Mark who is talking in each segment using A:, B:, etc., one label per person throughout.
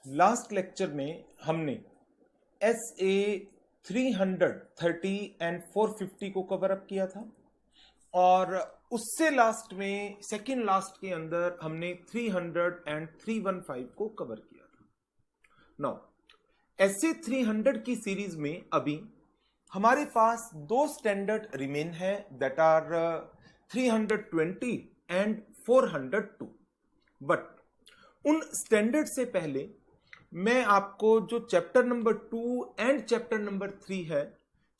A: Last lecture में हमने SA 330 and 450 को कवर अप किया था और उससे लास्ट में सेकेंड लास्ट के अंदर हमने 300 एंड 315 को कवर किया था। नाउ SA 300 की सीरीज में अभी हमारे पास दो स्टैंडर्ड रिमेन है, दैट आर 320 एंड 402। बट उन स्टैंडर्ड से पहले मैं आपको जो chapter number 2 and chapter number 3 है,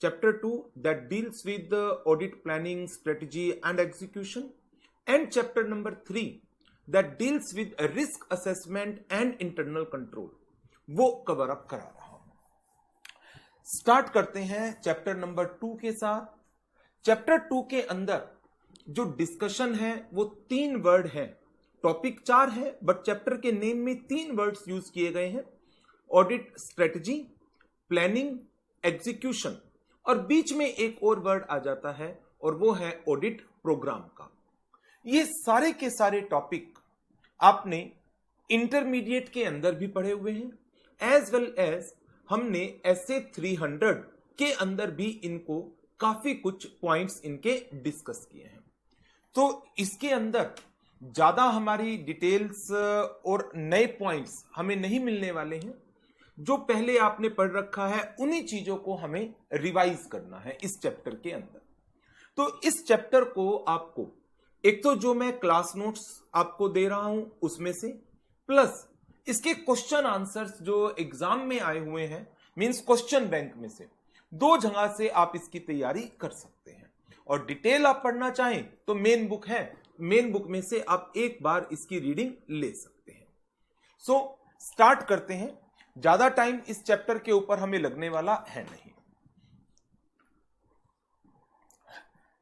A: chapter 2 that deals with audit planning strategy and execution and chapter number 3 that deals with risk assessment and internal control, वो cover up करा रहा हूं। स्टार्ट करते हैं चैप्टर नंबर 2 के साथ। चैप्टर 2 के अंदर जो डिस्कशन है वो 3 वर्ड है, टॉपिक 4 है बट चैप्टर के नेम में 3 वर्ड्स यूज किए गए हैं, ऑडिट स्ट्रेटजी, प्लानिंग, एग्जीक्यूशन, और बीच में एक और वर्ड आ जाता है और वो है ऑडिट प्रोग्राम का। ये सारे के सारे टॉपिक आपने इंटरमीडिएट के अंदर भी पढ़े हुए हैं, एज वेल एज हमने SA 300 के अंदर भी इनको काफी कुछ पॉइंट्स इनके डिस्कस किए हैं। तो इसके अंदर ज्यादा हमारी डिटेल्स और नए पॉइंट्स हमें नहीं मिलने वाले हैं। जो पहले आपने पढ़ रखा है उन्हीं चीजों को हमें रिवाइज करना है इस चैप्टर के अंदर। तो इस चैप्टर को आपको एक तो जो मैं क्लास नोट्स आपको दे रहा हूं उसमें से, प्लस इसके क्वेश्चन आंसर्स जो एग्जाम में आए हुए हैं, मींस क्वेश्चन बैंक में से, 2 जगह से आप इसकी तैयारी कर सकते हैं। और डिटेल आप पढ़ना चाहें तो मेन बुक है, मेन बुक में से आप एक बार इसकी रीडिंग ले सकते हैं। सो स्टार्ट करते हैं। ज्यादा टाइम इस चैप्टर के ऊपर हमें लगने वाला है नहीं।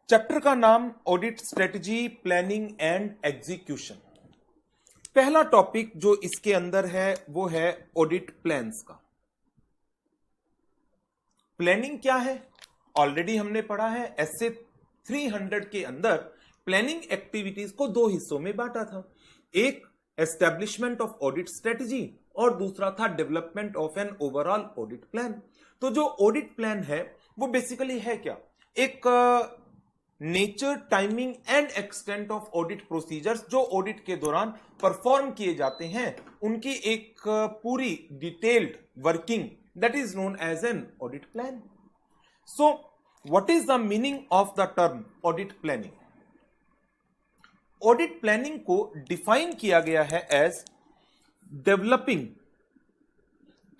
A: चैप्टर का नाम audit strategy, planning and execution. पहला टॉपिक जो इसके अंदर है वो है ऑडिट प्लान्स का। प्लानिंग क्या है ऑलरेडी हमने पढ़ा है। SA 300 के अंदर प्लानिंग एक्टिविटीज को 2 हिस्सों में बांटा था, एक एस्टेब्लिशमेंट ऑफ ऑडिट स्ट्रेटजी और दूसरा था development of an overall audit plan. तो जो ऑडिट प्लान है वो बेसिकली है क्या, एक nature, timing and extent of audit procedures जो ऑडिट के दौरान परफॉर्म किए जाते हैं, उनकी एक पूरी detailed working, that is known as an audit plan. So what is the meaning of the term audit planning? Audit planning को डिफाइन किया गया है as developing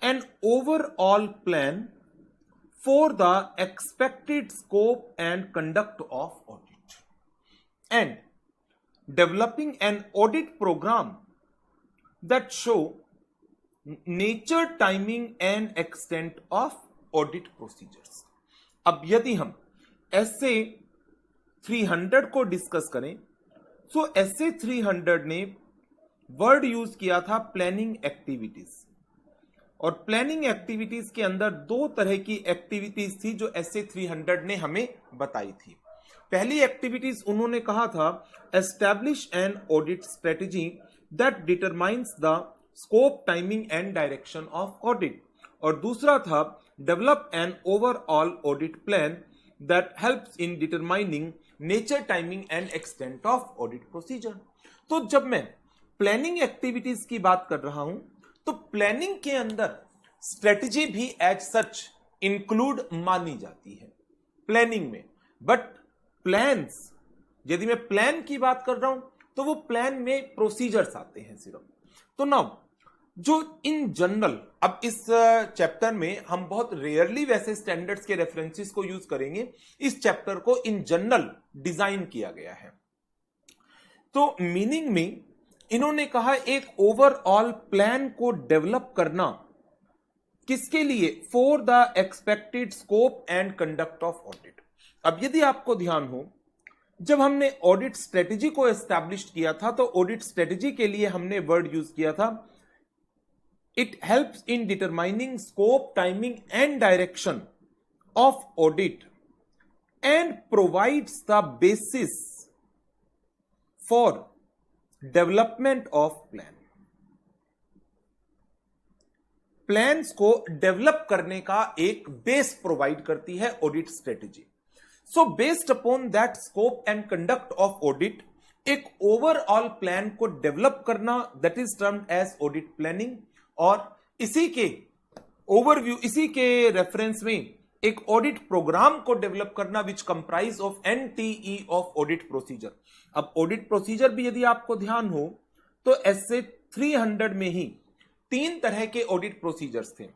A: an overall plan for the expected scope and conduct of audit and developing an audit program that show nature, timing and extent of audit procedures. अब यदि हम SA 300 को discuss करें तो SA 300 ने वर्ड यूज किया था planning activities, और प्लानिंग एक्टिविटीज के अंदर 2 तरह की एक्टिविटीज थी जो SA 300 ने हमें बताई थी। पहली एक्टिविटीज उन्होंने कहा था establish an audit strategy that determines the scope, timing and direction of audit, और दूसरा था develop an overall audit plan that helps in determining nature, timing and extent of audit procedure. तो जब मैं प्लानिंग एक्टिविटीज की बात कर रहा हूं तो प्लानिंग के अंदर स्ट्रेटजी भी एज सच इंक्लूड मानी जाती है प्लानिंग में, बट प्लान्स, यदि मैं प्लान की बात कर रहा हूं तो वो प्लान में प्रोसीजर्स आते हैं सिर्फ। तो नाउ जो इन जनरल, अब इस चैप्टर में हम बहुत रेयरली वैसे स्टैंडर्ड्स के रेफरेंसेस को यूज करेंगे, इस चैप्टर को इन जनरल डिजाइन किया गया है। तो मीनिंग में इन्होंने कहा एक ओवरऑल प्लान को डेवलप करना, किसके लिए, for the expected scope and conduct of audit. अब यदि आपको ध्यान हो, जब हमने ऑडिट स्ट्रेटजी को एस्टैब्लिश किया था तो ऑडिट स्ट्रेटजी के लिए हमने वर्ड यूज किया था it helps in determining scope, timing and direction of audit and provides the basis for development of plan. Plans को डेवलप करने का एक बेस प्रोवाइड करती है audit strategy. So based upon that scope and conduct of audit, एक overall plan को develop करना, that is termed as audit planning. और इसी के ओवरव्यू, इसी के रेफरेंस में एक ऑडिट प्रोग्राम को डेवलप करना which comprise of NTE of audit procedure. अब ऑडिट प्रोसीजर भी यदि आपको ध्यान हो तो ऐसे 300 में ही 3 तरह के ऑडिट प्रोसीजर्स थे।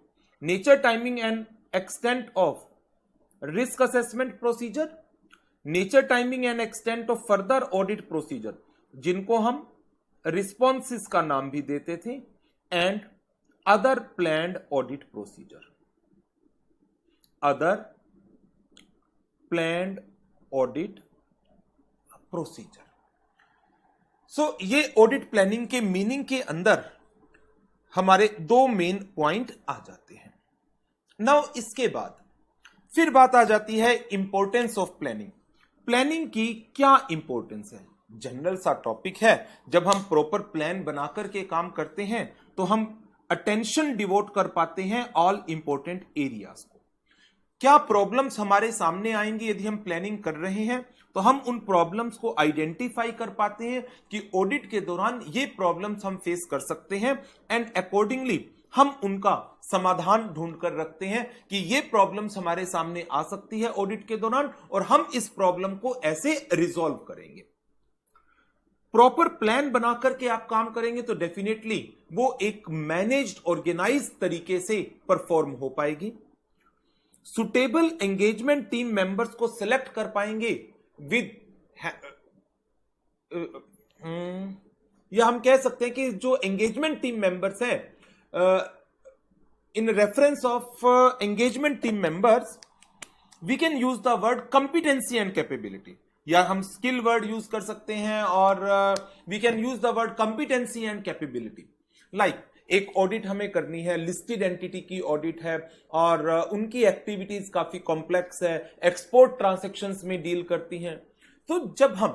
A: Nature, timing and extent of risk assessment procedure, nature, timing and extent of further audit procedure, जिनको हम रिस्पॉन्सेस का नाम भी देते थे, and other planned audit procedure, other planned audit procedure. So ये ऑडिट प्लानिंग के मीनिंग के अंदर हमारे 2 मेन पॉइंट आ जाते हैं। नाउ इसके बाद फिर बात आ जाती है इंपॉर्टेंस ऑफ प्लानिंग। प्लानिंग की क्या इंपॉर्टेंस है? जनरल सा टॉपिक है। जब हम प्रॉपर प्लान बनाकर के काम करते हैं तो हम अटेंशन डिवोट कर पाते हैं ऑल इंपॉर्टेंट एरियाज को। क्या प्रॉब्लम्स हमारे सामने आएंगी यदि हम प्लानिंग कर रहे हैं, तो हम उन प्रॉब्लम्स को आइडेंटिफाई कर पाते हैं कि ऑडिट के दौरान ये प्रॉब्लम्स हम फेस कर सकते हैं, एंड अकॉर्डिंगली हम उनका समाधान ढूंढ कर रखते हैं कि ये प्रॉब्लम्स हमारे सामने आ सकती है ऑडिट के दौरान, और हम इस प्रॉब्लम को ऐसे रिजॉल्व करेंगे। प्रॉपर प्लान बना करके आप काम करेंगे तो डेफिनेटली वो एक मैनेज्ड, ऑर्गेनाइज्ड तरीके से परफॉर्म हो पाएगी। सुटेबल एंगेजमेंट टीम मेंबर्स को सिलेक्ट कर पाएंगे विद, या हम कह सकते हैं कि जो एंगेजमेंट टीम मेंबर्स हैं, in reference of engagement team members we can use the word competency and capability, या हम स्किल वर्ड यूज कर सकते हैं, और we can use the word competency and capability. Like एक ऑडिट हमें करनी है, लिस्टेड एंटिटी की ऑडिट है, और उनकी एक्टिविटीज काफी कॉम्प्लेक्स है, एक्सपोर्ट ट्रांजैक्शंस में डील करती हैं। तो जब हम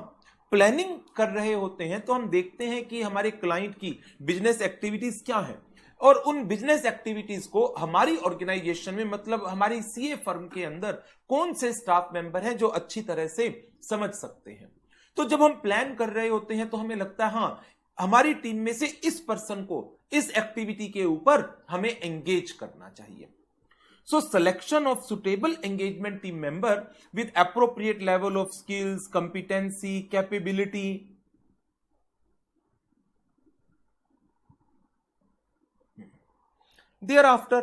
A: प्लानिंग कर रहे होते हैं तो हम देखते हैं कि हमारे क्लाइंट की बिजनेस एक्टिविटीज क्या है, और उन बिजनेस एक्टिविटीज को हमारी ऑर्गेनाइजेशन में, मतलब हमारी सीए फर्म के अंदर कौन से स्टाफ मेंबर हैं जो अच्छी तरह से समझ सकते हैं। तो जब हम प्लान कर रहे होते हैं तो हमें लगता है हाँ, हमारी टीम में से इस पर्सन को इस एक्टिविटी के ऊपर हमें एंगेज करना चाहिए। So selection of suitable engagement team member with appropriate level of skills, competency, capability. Thereafter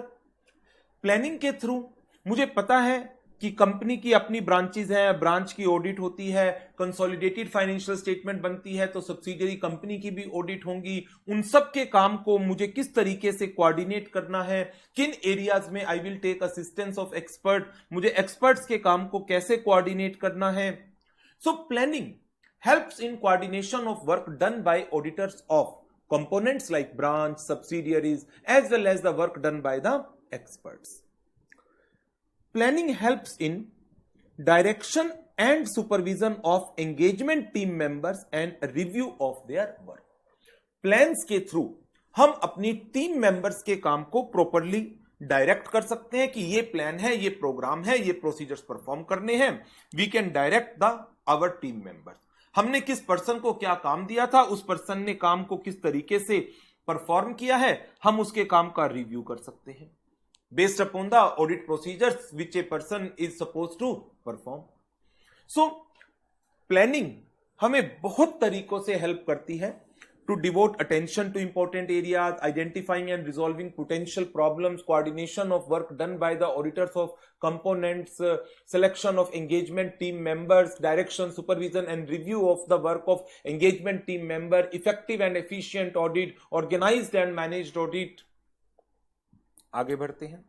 A: planning के थ्रू मुझे पता है कि कंपनी की अपनी ब्रांचेज हैं, ब्रांच की ऑडिट होती है, कंसोलिडेटेड फाइनेंशियल स्टेटमेंट बनती है, तो सब्सिडियरी कंपनी की भी ऑडिट होंगी। उन सब के काम को मुझे किस तरीके से कोऑर्डिनेट करना है, किन एरियाज में I will take assistance of expert, मुझे एक्सपर्ट्स के काम को कैसे कोऑर्डिनेट करना है। So planning helps in coordination of work done by auditors of components like branch, subsidiaries, as well as the work done by the experts. Planning helps in direction and supervision of engagement team members and review of their work. Plans के through हम अपनी team members के काम को properly direct कर सकते हैं कि ये प्लान है, ये प्रोग्राम है, ये प्रोसीजर्स परफॉर्म करने हैं। We can direct the our team members. हमने किस पर्सन को क्या काम दिया था, उस पर्सन ने काम को किस तरीके से परफॉर्म किया है, हम उसके काम का रिव्यू कर सकते हैं based upon the audit procedures which a person is suppose to perform. So planning हमें बहुत तरीकों से हेल्प करती है to devote attention to important areas, identifying and resolving potential problems, coordination of work done by the auditors of components, selection of engagement team members, direction, supervision and review of the work of engagement team member, effective and efficient audit, organized and managed audit. आगे बढ़ते हैं।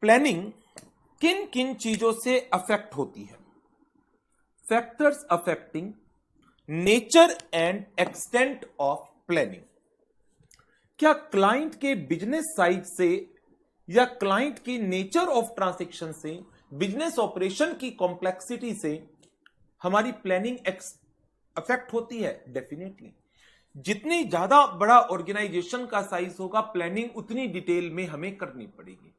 A: Planning किन किन चीजों से affect होती है? Factors affecting nature and extent of planning. क्या क्लाइंट के बिजनेस साइड से या क्लाइंट की नेचर ऑफ ट्रांजैक्शन से, बिजनेस ऑपरेशन की कॉम्प्लेक्सिटी से हमारी प्लानिंग अफेक्ट होती है? डेफिनेटली। जितनी ज्यादा बड़ा ऑर्गेनाइजेशन का साइज होगा, प्लानिंग उतनी डिटेल में हमें करनी पड़ेगी।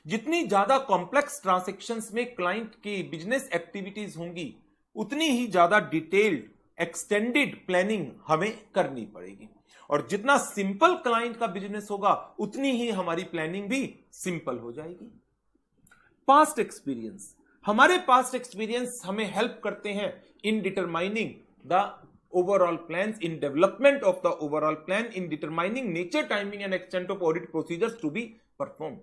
A: जितनी ज्यादा कॉम्प्लेक्स ट्रांजैक्शंस में क्लाइंट की बिजनेस एक्टिविटीज होंगी, उतनी ही ज्यादा डिटेल्ड एक्सटेंडेड प्लानिंग हमें करनी पड़ेगी। और जितना सिंपल क्लाइंट का बिजनेस होगा, उतनी ही हमारी प्लानिंग भी सिंपल हो जाएगी। पास्ट एक्सपीरियंस, हमारे पास्ट एक्सपीरियंस हमें हेल्प करते हैं in determining the overall plans, in development of the overall plan, in determining nature, timing and extent of audit procedures to be performed।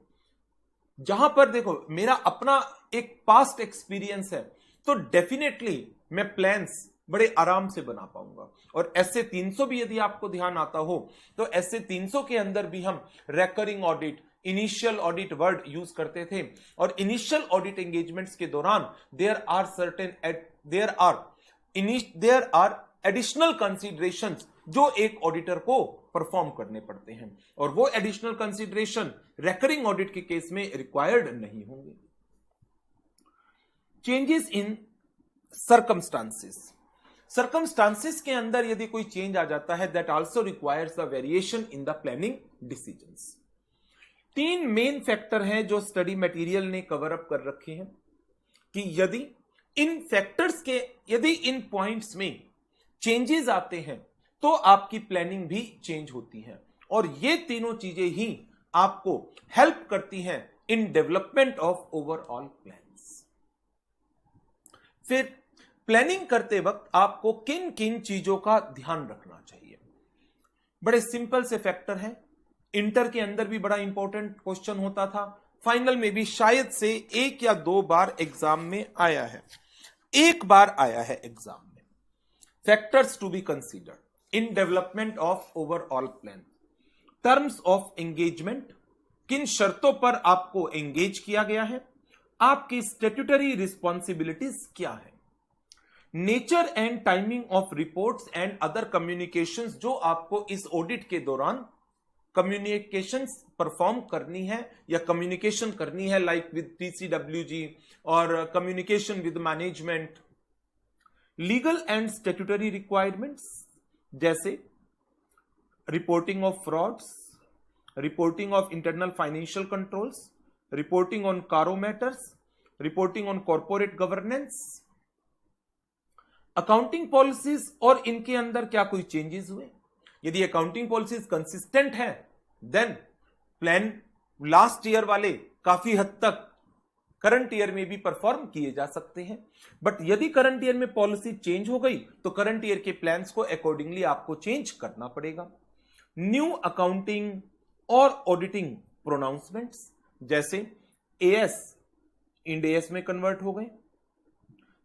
A: जहां पर देखो मेरा अपना एक पास्ट एक्सपीरियंस है, तो डेफिनेटली मैं प्लान्स बड़े आराम से बना पाऊंगा। और ऐसे 300 भी यदि आपको ध्यान आता हो, तो ऐसे 300 के अंदर भी हम recurring audit, initial audit word use करते थे। और इनिशियल ऑडिट एंगेजमेंट्स के दौरान देयर आर एडिशनल कंसीडरेशंस जो एक ऑडिटर को परफॉर्म करने पड़ते हैं, और वो एडिशनल कंसीडरेशन रेकरिंग ऑडिट के केस में रिक्वायर्ड नहीं होंगे। चेंजेस इन सर्कमस्टांसेस के अंदर यदि कोई चेंज आ जाता है, that also requires the variation in the planning decisions. 3 main factor हैं जो स्टडी मटेरियल ने कवर अप कर रखे हैं कि यदि इन फैक्टर्स के, यदि इन पॉइंट्स में चेंजेस आते हैं तो आपकी प्लानिंग भी चेंज होती है। और ये तीनों चीजें ही आपको हेल्प करती हैं इन डेवलपमेंट ऑफ ओवरऑल प्लान्स। फिर प्लानिंग करते वक्त आपको किन किन चीजों का ध्यान रखना चाहिए? बड़े सिंपल से फैक्टर हैं। इंटर के अंदर भी बड़ा इंपॉर्टेंट क्वेश्चन होता था, फाइनल में भी शायद से 1 या 2 बार एग्जाम में आया है, 1 बार आया है एग्जाम में। Factors to be considered in development of overall plan. Terms of engagement, किन शर्तों पर आपको एंगेज किया गया है, आपकी स्टैट्यूटरी रिस्पॉन्सिबिलिटीज क्या है, nature and timing of reports and other communications जो आपको इस ऑडिट के दौरान कम्युनिकेशंस परफॉर्म करनी है या कम्युनिकेशन करनी है, लाइक विद पीसीडब्ल्यूजी और communication with management. Legal and statutory requirements जैसे reporting of frauds, reporting of internal financial controls, reporting on CARO matters, reporting on corporate governance. Accounting policies और इनके अंदर क्या कोई चेंजेस हुए, यदि अकाउंटिंग पॉलिसीज कंसिस्टेंट है देन प्लान लास्ट ईयर वाले काफी हद तक करंट ईयर में भी परफॉर्म किए जा सकते हैं। बट यदि करंट ईयर में पॉलिसी चेंज हो गई तो करंट ईयर के प्लान्स को अकॉर्डिंगली आपको चेंज करना पड़ेगा। न्यू अकाउंटिंग और ऑडिटिंग प्रोनाउंसमेंट्स जैसे एएस इंड एएस में कन्वर्ट हो गए।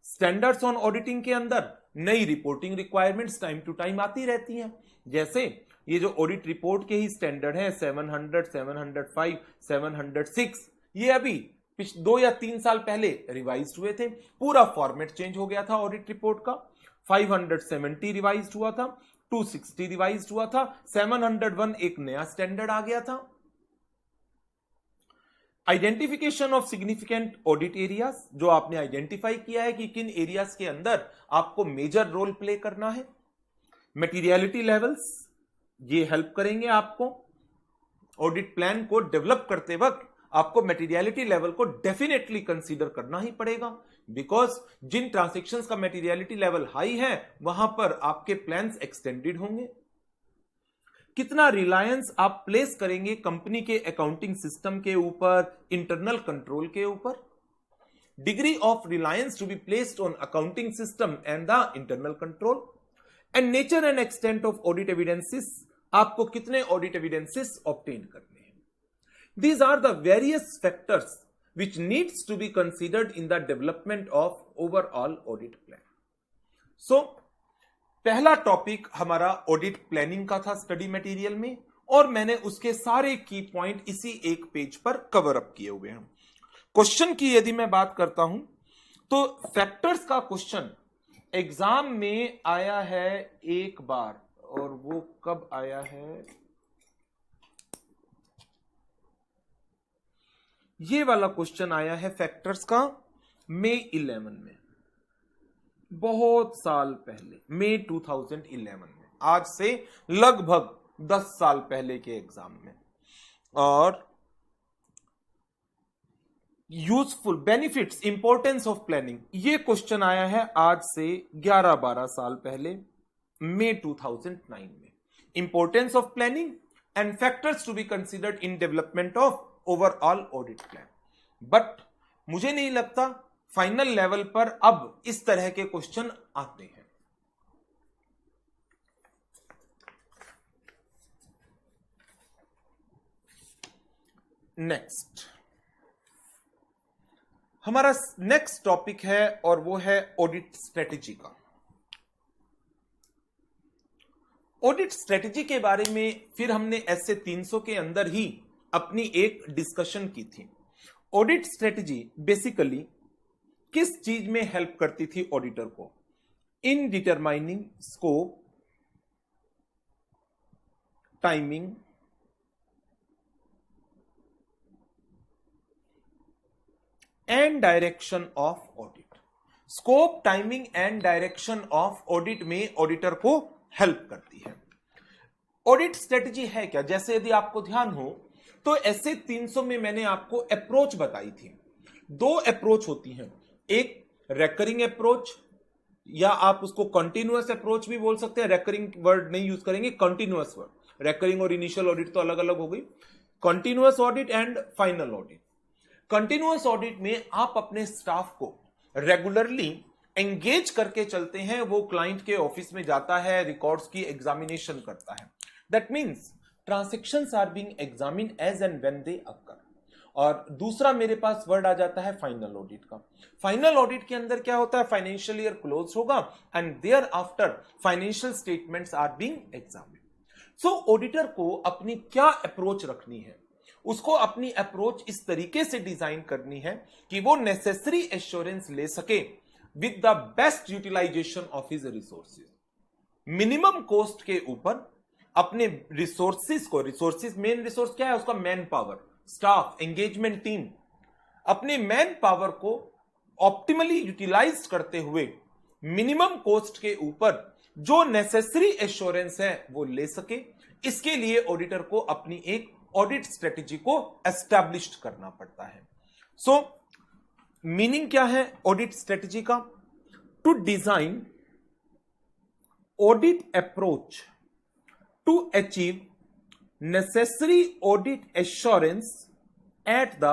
A: स्टैंडर्ड्स ऑन ऑडिटिंग के अंदर नई reporting requirements time to time आती रहती हैं, जैसे ये जो ऑडिट रिपोर्ट के ही स्टैंडर्ड है 700, 705, 706, ये अभी 2 या 3 साल पहले रिवाइज हुए थे। पूरा फॉर्मेट चेंज हो गया था ऑडिट रिपोर्ट का। 570 रिवाइज हुआ था, 260 रिवाइज हुआ था, 701 एक नया स्टैंडर्ड आ गया था। Identification of significant audit areas, जो आपने आइडेंटिफाई किया है कि किन एरियाज के अंदर आपको मेजर रोल प्ले करना है। मटेरियलिटी लेवल्स, ये हेल्प करेंगे आपको ऑडिट प्लान को डेवलप करते वक्त। आपको मटेरियलिटी लेवल को डेफिनेटली कंसीडर करना ही पड़ेगा, बिकॉज जिन ट्रांजैक्शंस का मटेरियलिटी लेवल हाई है वहां पर आपके प्लान्स एक्सटेंडेड होंगे। कितना रिलायंस आप प्लेस करेंगे कंपनी के अकाउंटिंग सिस्टम के ऊपर, इंटरनल कंट्रोल के ऊपर। Degree of reliance to be placed on accounting system and the internal control. And nature and extent of audit evidences, आपको कितने ऑडिट एविडेंसेस ऑब्टेन करने हैं। These are the various factors which needs to be considered in the development of overall audit plan. So, पहला topic हमारा audit planning का था study material में, और मैंने उसके सारे की पॉइंट इसी एक पेज पर कवर अप किए हुए हैं। क्वेश्चन की यदि मैं बात करता हूं तो फैक्टर्स का क्वेश्चन एग्जाम में आया है 1 बार, और वो कब आया है, ये वाला क्वेश्चन आया है फैक्टर्स का मई 11 में, बहुत साल पहले, मई 2011 में आज से लगभग 10 साल पहले के एग्जाम में। और useful benefits importance of planning, ये क्वेश्चन आया है आज से 11-12 साल पहले, मई 2009 में। Importance of planning and factors to be considered in development of overall audit plan. But मुझे नहीं लगता फाइनल लेवल पर अब इस तरह के क्वेश्चन आते हैं। नेक्स्ट हमारा नेक्स्ट टॉपिक है और वो है ऑडिट स्ट्रेटेजी का। ऑडिट स्ट्रेटेजी के बारे में फिर हमने ऐसे 300 के अंदर ही अपनी एक डिस्कशन की थी। ऑडिट स्ट्रेटेजी बेसिकली किस चीज में हेल्प करती थी ऑडिटर को? In determining scope, timing, and direction of audit. Scope, timing and direction of audit में ऑडिटर को हेल्प करती है। ऑडिट स्ट्रेटेजी है क्या? जैसे यदि आपको ध्यान हो तो ऐसे 300 में मैंने आपको अप्रोच बताई थी। 2 अप्रोच होती हैं, एक रेकरिंग अप्रोच या आप उसको कंटिन्यूअस अप्रोच भी बोल सकते हैं। रेकरिंग वर्ड नहीं यूज करेंगे, कंटिन्यूअस वर्ड। रेकरिंग और इनिशियल ऑडिट तो अलग अलग हो गई। Continuous audit and final audit. Continuous audit में आप अपने स्टाफ को रेगुलरली एंगेज करके चलते हैं। वो क्लाइंट के ऑफिस में जाता है, रिकॉर्ड्स की एग्जामिनेशन करता है। That means transactions are being examined as and when they occur. और दूसरा मेरे पास वर्ड आ जाता है फाइनल ऑडिट का। फाइनल ऑडिट के अंदर क्या होता है? फाइनेंशियल ईयर क्लोज होगा and thereafter financial statements are being examined. So auditor को अपनी क्या अप्रोच रखनी है? उसको अपनी अप्रोच इस तरीके से डिजाइन करनी है कि वो नेसेसरी एश्योरेंस ले सके with the best utilization of his resources. Minimum cost के ऊपर अपने रिसोर्सेज को, रिसोर्सेज मेन रिसोर्स क्या है उसका? Man power, staff, engagement team. अपने मैन पावर को ऑप्टिमली यूटिलाइज करते हुए मिनिमम कॉस्ट के ऊपर जो नेसेसरी एश्योरेंस है वो ले सके। इसके लिए ऑडिटर को अपनी एक ऑडिट स्ट्रेटेजी को एस्टैब्लिश करना पड़ता है। सो मीनिंग क्या है ऑडिट स्ट्रेटेजी का? To design audit approach to achieve necessary audit assurance at the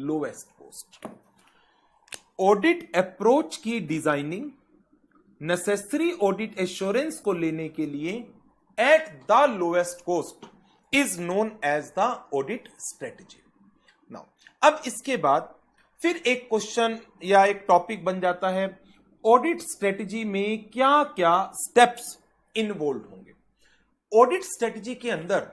A: lowest cost। Audit approach की डिजाइनिंग नेसेसरी ऑडिट एश्योरेंस को लेने के लिए at the lowest cost is known as the audit strategy. Now अब इसके बाद फिर एक क्वेश्चन या एक टॉपिक बन जाता है, ऑडिट स्ट्रेटेजी में क्या क्या स्टेप्स इन्वॉल्व होंगे। ऑडिट स्ट्रेटेजी के अंदर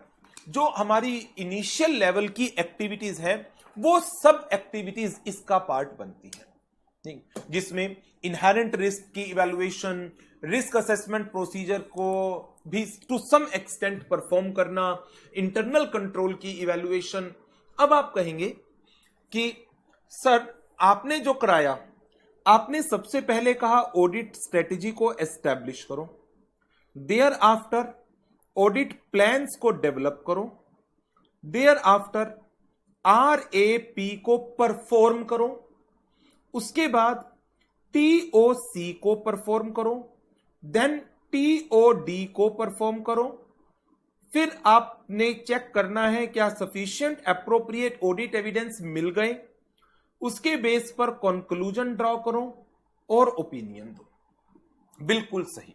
A: जो हमारी इनिशियल लेवल की एक्टिविटीज है वो सब एक्टिविटीज इसका पार्ट बनती है, जिसमें इनहेरेंट रिस्क की इवैल्यूएशन, रिस्क असेसमेंट प्रोसीजर को भी टू सम एक्सटेंट परफॉर्म करना, इंटरनल कंट्रोल की इवैल्यूएशन। अब आप कहेंगे कि सर आपने जो कराया, आपने सबसे पहले कहा ऑडिट स्ट्रेटेजी को एस्टैब्लिश करो, देयर आफ्टर ऑडिट प्लान्स को डेवलप करो, देयर आफ्टर RAP को परफॉर्म करो, उसके बाद TOC को परफॉर्म करो, देन TOD को परफॉर्म करो। फिर आपने चेक करना है क्या सफिशिएंट एप्रोप्रिएट ऑडिट एविडेंस मिल गए, उसके बेस पर कंक्लूजन ड्रॉ करो और ओपिनियन दो। बिल्कुल सही।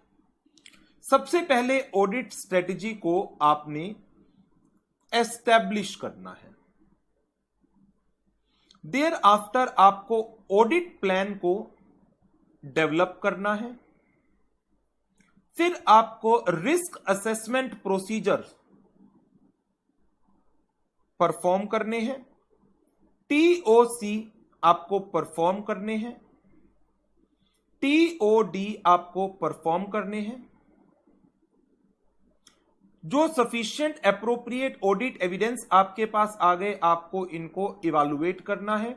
A: सबसे पहले ऑडिट स्ट्रेटेजी को आपने एस्टैब्लिश करना है, देयर आफ्टर आपको ऑडिट प्लान को डेवलप करना है, फिर आपको रिस्क असेसमेंट प्रोसीजर परफॉर्म करने हैं, TOC आपको परफॉर्म करने हैं, TOD आपको परफॉर्म करने हैं। जो सफिशिएंट एप्रोप्रिएट ऑडिट एविडेंस आपके पास आ गए, आपको इनको इवैल्यूएट करना है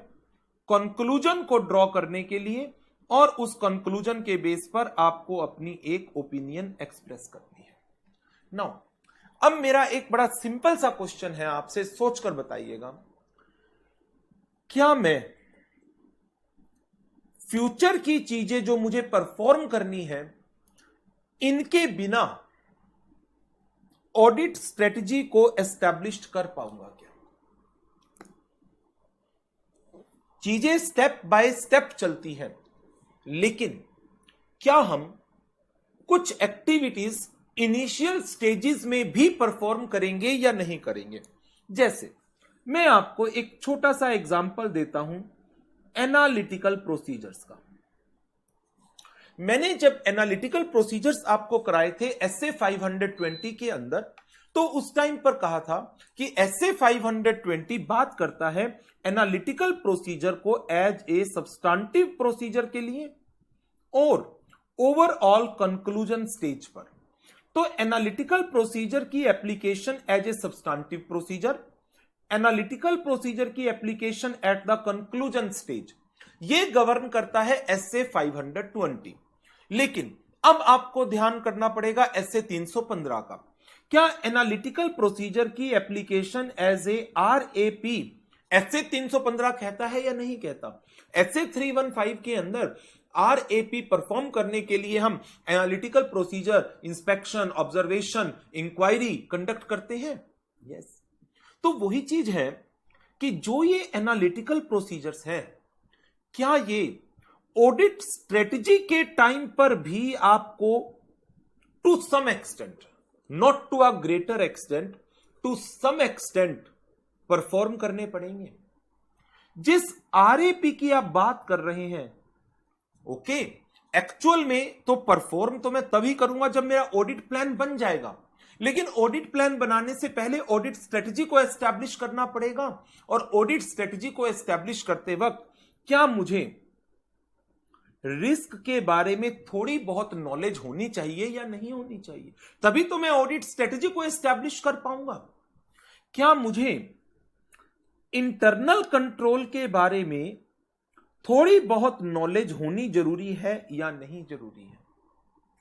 A: कंक्लूजन को ड्रॉ करने के लिए, और उस कंक्लूजन के बेस पर आपको अपनी एक ओपिनियन एक्सप्रेस करनी है। नाउ अब मेरा एक बड़ा सिंपल सा क्वेश्चन है, आपसे सोचकर बताइएगा, क्या मैं फ्यूचर की चीजें जो मुझे परफॉर्म करनी है, इनके बिना ऑडिट स्ट्रेटजी को एस्टैब्लिश कर पाऊंगा क्या? चीजें स्टेप बाय स्टेप चलती हैं, लेकिन क्या हम कुछ एक्टिविटीज इनिशियल स्टेजेस में भी परफॉर्म करेंगे या नहीं करेंगे? जैसे मैं आपको एक छोटा सा एग्जांपल देता हूं एनालिटिकल प्रोसीजर्स का। मैंने जब एनालिटिकल प्रोसीजर्स आपको कराए थे SA 520 के अंदर, तो उस टाइम पर कहा था कि SA 520 बात करता है एनालिटिकल प्रोसीजर को एज ए सब्सटेंटिव प्रोसीजर के लिए और ओवरऑल कंक्लूजन स्टेज पर। तो एनालिटिकल प्रोसीजर की application as a substantive procedure, analytical procedure की application at the conclusion stage, यह गवर्न करता है SA 520। लेकिन अब आपको ध्यान करना पड़ेगा SA 315 का। क्या एनालिटिकल प्रोसीजर की application as a RAP SA 315 कहता है या नहीं कहता? SA 315 के अंदर RAP परफॉर्म करने के लिए हम analytical procedure, inspection, observation, inquiry conduct करते हैं। यस। तो वही चीज है कि जो ये एनालिटिकल प्रोसीजर्स हैं, क्या ये ऑडिट स्ट्रेटजी के टाइम पर भी आपको to some extent, not to a greater extent, to some extent perform करने पड़ेंगे? जिस RAP की आप बात कर रहे हैं, ओके, एक्चुअल में तो परफॉर्म तो मैं तभी करूंगा जब मेरा ऑडिट प्लान बन जाएगा, लेकिन ऑडिट प्लान बनाने से पहले ऑडिट स्ट्रेटजी को एस्टैब्लिश करना पड़ेगा। और ऑडिट स्ट्रेटजी को एस्टैब्लिश करते वक्त क्या मुझे रिस्क के बारे में थोड़ी बहुत नॉलेज होनी चाहिए या नहीं होनी चाहिए? तभी तो मैं ऑडिट स्ट्रेटजी को एस्टैब्लिश कर पाऊंगा। क्या मुझे इंटरनल कंट्रोल के बारे में थोड़ी बहुत नॉलेज होनी जरूरी है या नहीं जरूरी है?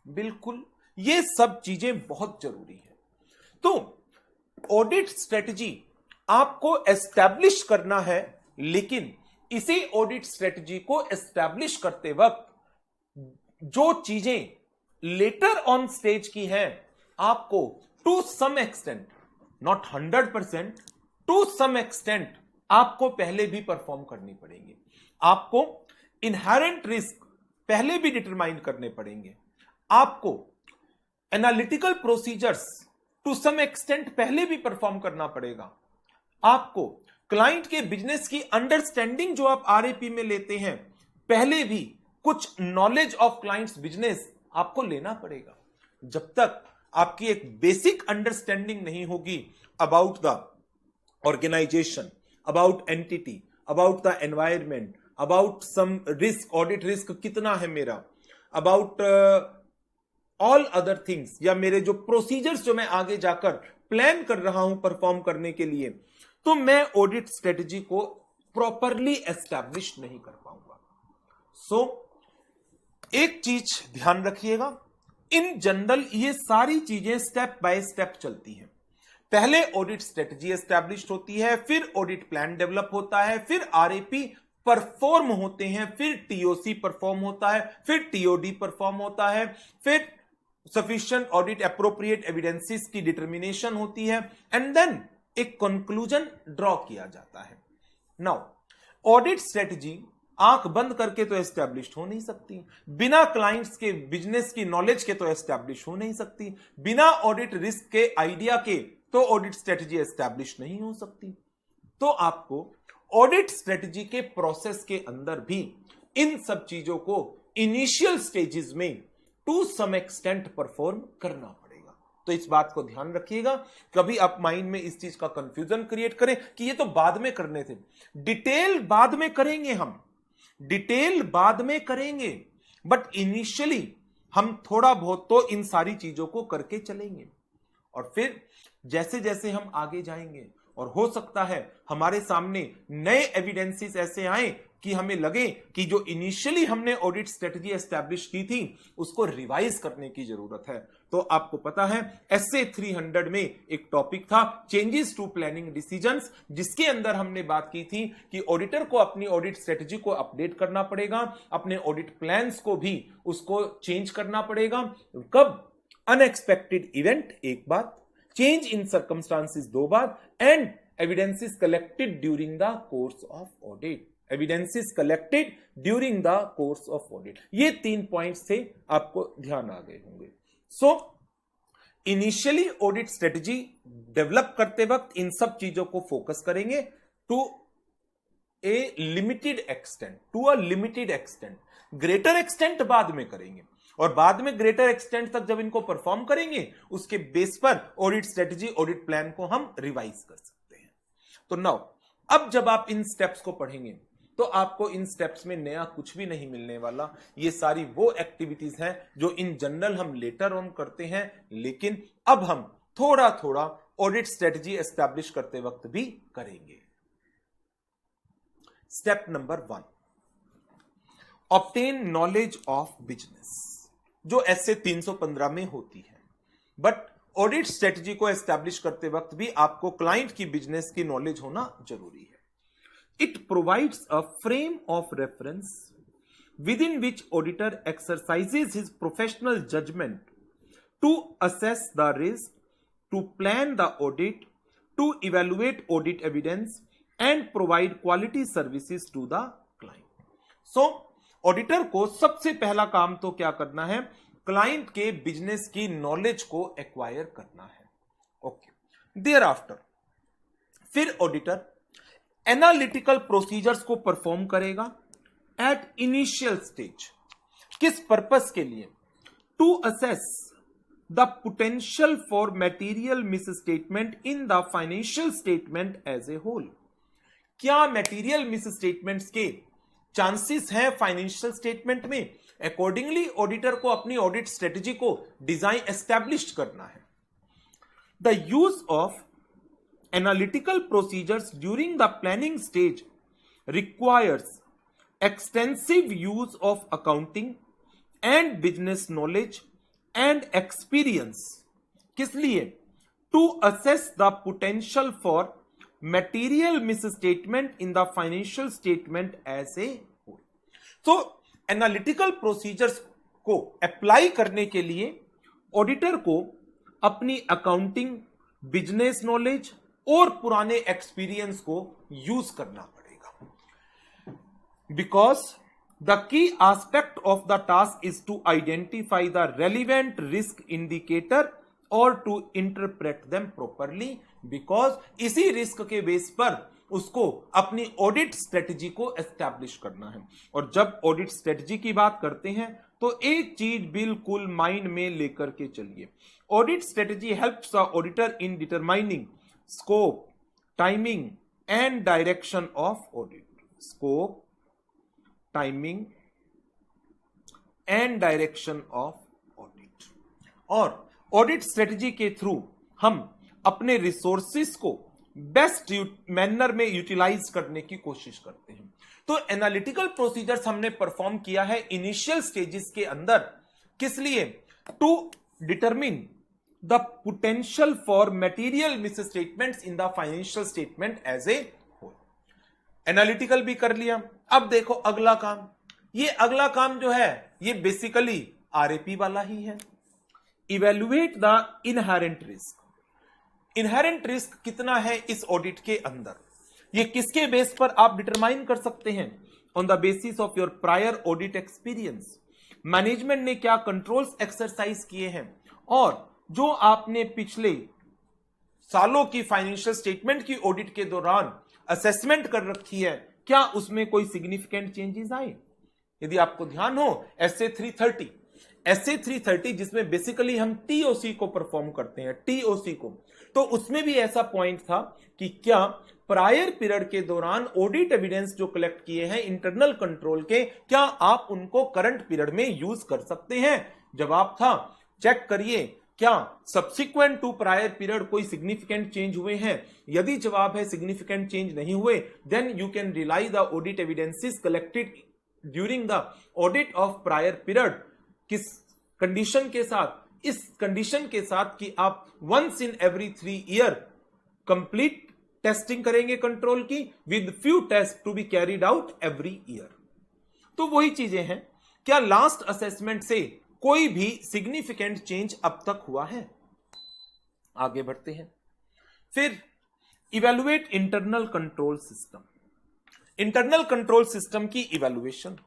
A: बिल्कुल, ये सब चीजें बहुत जरूरी है। तो ऑडिट स्ट्रेटजी आपको एस्टैब्लिश करना है, लेकिन इसी ऑडिट स्ट्रेटजी को एस्टैब्लिश करते वक्त जो चीजें लेटर ऑन स्टेज की हैं, आपको to some extent, not 100%, to some extent आपको पहले भी परफॉर्म करनी पड़ेगी। आपको इनहेरेंट रिस्क पहले भी डिटरमाइन करने पड़ेंगे। आपको analytical procedures to some extent पहले भी परफॉर्म करना पड़ेगा। आपको क्लाइंट के बिजनेस की अंडरस्टैंडिंग जो आप RAP में लेते हैं, पहले भी कुछ नॉलेज ऑफ क्लाइंट्स बिजनेस आपको लेना पड़ेगा। जब तक आपकी एक बेसिक अंडरस्टैंडिंग नहीं होगी about the organization, about entity, about the environment, about some risk, audit risk कितना है मेरा, अबाउट ऑल अदर थिंग्स, या मेरे जो प्रोसीजर्स जो मैं आगे जाकर प्लान कर रहा हूं परफॉर्म करने के लिए, तो मैं ऑडिट स्ट्रेटजी को प्रॉपरली एस्टैब्लिश नहीं कर पाऊंगा। सो एक चीज ध्यान रखिएगा, इन जनरल ये सारी चीजें स्टेप बाय स्टेप चलती हैं। पहले ऑडिट स्ट्रेटजी एस्टैब्लिश होती है, फिर ऑडिट प्लान डेवलप होता है, फिर RAP परफॉर्म होते हैं, फिर TOC परफॉर्म होता है, फिर TOD परफॉर्म होता है, फिर सफिशिएंट ऑडिट एप्रोप्रिएट एविडेंसेस की डिटर्मिनेशन होती है, एंड देन एक कंक्लूजन ड्रॉ किया जाता है। नाउ ऑडिट स्ट्रेटजी आंख बंद करके तो एस्टैब्लिश हो नहीं सकती, बिना क्लाइंट्स के बिजनेस की नॉलेज के तो एस्टैब्लिश हो नहीं सकती, बिना ऑडिट रिस्क के आइडिया के तो ऑडिट स्ट्रेटजी एस्टैब्लिश नहीं हो सकती। तो आपको ऑडिट स्ट्रेटजी के प्रोसेस के अंदर भी इन सब चीजों को इनिशियल स्टेजेस में टू सम एक्सटेंट परफॉर्म करना पड़ेगा। तो इस बात को ध्यान रखिएगा, कभी आप माइंड में इस चीज का कंफ्यूजन क्रिएट करें कि ये तो बाद में करने थे। डिटेल बाद में करेंगे, हम डिटेल बाद में करेंगे, बट इनिशियली हम थोड़ा बहुत तो इन सारी चीजों को करके चलेंगे, और फिर जैसे जैसे हम आगे जाएंगे और हो सकता है हमारे सामने नए एविडेंसेस ऐसे आए कि हमें लगे कि जो इनिशियली हमने ऑडिट स्ट्रेटजी एस्टैब्लिश की थी उसको रिवाइज करने की जरूरत है। तो आपको पता है एसए 300 में एक टॉपिक था चेंजेस टू प्लानिंग डिसीजंस, जिसके अंदर हमने बात की थी कि ऑडिटर को अपनी ऑडिट स्ट्रेटजी को अपडेट करना पड़ेगा, अपने ऑडिट प्लान्स को भी उसको चेंज करना पड़ेगा। कब? अनएक्सपेक्टेड इवेंट एक बात, चेंज इन सर्कमस्टांसिस दो बार, and evidences collected during the course of audit. Evidences collected during the course of audit, ये 3 पॉइंट्स से आपको ध्यान आ गए होंगे। So initially audit strategy develop करते वक्त इन सब चीजों को फोकस करेंगे to a limited extent, greater extent बाद में करेंगे, और बाद में ग्रेटर एक्सटेंट तक जब इनको परफॉर्म करेंगे उसके बेस पर ऑडिट स्ट्रेटजी, ऑडिट प्लान को हम रिवाइज कर सकते हैं। तो नाउ अब जब आप इन स्टेप्स को पढ़ेंगे तो आपको इन स्टेप्स में नया कुछ भी नहीं मिलने वाला। ये सारी वो एक्टिविटीज हैं जो इन जनरल हम लेटर ऑन करते हैं, लेकिन अब हम थोड़ा थोड़ा ऑडिट स्ट्रेटजी एस्टैब्लिश करते वक्त भी करेंगे। Step number 1, obtain knowledge of business, जो एसए 315 में होती है। बट ऑडिट स्ट्रेटजी को एस्टैब्लिश करते वक्त भी आपको क्लाइंट की बिजनेस की नॉलेज होना जरूरी है। It provides a frame of reference within which auditor exercises his professional judgment to assess the risk, to plan the audit, to evaluate audit evidence and provide quality services to the client. So, auditor को सबसे पहला काम तो क्या करना है? Client के business की नॉलेज को एक्वायर करना है। ओके, देयर आफ्टर फिर ऑडिटर एनालिटिकल प्रोसीजर्स को परफॉर्म करेगा एट इनिशियल स्टेज। किस पर्पस के लिए? To assess the potential for material misstatement in the financial statement as a whole. क्या मटेरियल मिसस्टेटमेंट्स के चांसेस हैं फाइनेंशियल स्टेटमेंट में? अकॉर्डिंगली ऑडिटर को अपनी ऑडिट स्ट्रेटजी को डिजाइन एस्टैब्लिश करना है। The use of analytical procedures during the planning stage requires extensive use of accounting and business knowledge and experience। किस लिए? To assess the potential for material misstatement in the financial statement as a whole। तो analytical procedures को apply करने के लिए auditor को अपनी accounting, business knowledge और पुराने एक्सपीरियंस को यूज करना पड़ेगा। Because the key aspect of the task is to identify the relevant risk indicator or to interpret them properly। Because इसी रिस्क के बेस पर उसको अपनी ऑडिट स्ट्रेटजी को एस्टैब्लिश करना है। और जब ऑडिट स्ट्रेटजी की बात करते हैं तो एक चीज बिल्कुल माइंड में लेकर के चलिए। Audit strategy helps the auditor in determining scope, timing and direction of audit. Scope, timing and direction of audit. और ऑडिट स्ट्रेटजी के थ्रू हम अपने रिसोर्सेस को बेस्ट मैनर में यूटिलाइज करने की कोशिश करते हैं। तो एनालिटिकल प्रोसीजर्स हमने परफॉर्म किया है इनिशियल स्टेजेस के अंदर, किस लिए? To determine the potential for material misstatements in the financial statement as a whole. Analytical भी कर लिया। अब देखो अगला काम, ये अगला काम जो है ये बेसिकली आरएपी वाला ही है। Evaluate the inherent risk. Inherent risk कितना है इस ऑडिट के अंदर, ये किसके बेस पर आप डिटरमाइन कर सकते हैं? On the basis of your prior audit experience. Management ने क्या कंट्रोल्स एक्सरसाइज किए हैं और जो आपने पिछले सालों की फाइनेंशियल स्टेटमेंट की ऑडिट के दौरान असेसमेंट कर रखी है, क्या उसमें कोई सिग्निफिकेंट चेंजेस आए? यदि आपको ध्यान हो एसए 330 जिसमें बेसिकली हम टीओसी को परफॉर्म करते हैं, टीओसी को, तो उसमें भी ऐसा पॉइंट था कि क्या प्रायर पीरियड के दौरान ऑडिट एविडेंस जो कलेक्ट किए हैं इंटरनल कंट्रोल के, क्या आप उनको करंट पीरियड में यूज कर सकते हैं? जवाब था चेक करिए क्या सब्सिक्वेंट टू प्रायर पीरियड कोई सिग्निफिकेंट चेंज हुए हैं? यदि जवाब है सिग्निफिकेंट चेंज नहीं हुए, then you can rely the audit evidences collected during the audit of prior period. किस कंडीशन के साथ? इस कंडीशन के साथ कि आप once in every 3 year complete testing करेंगे कंट्रोल की, with few test to be carried out every year. तो वही चीजें हैं। क्या लास्ट असेसमेंट से कोई भी सिग्निफिकेंट चेंज अब तक हुआ है? आगे बढ़ते हैं। फिर evaluate internal control system. Internal control system की इवेलुएशन।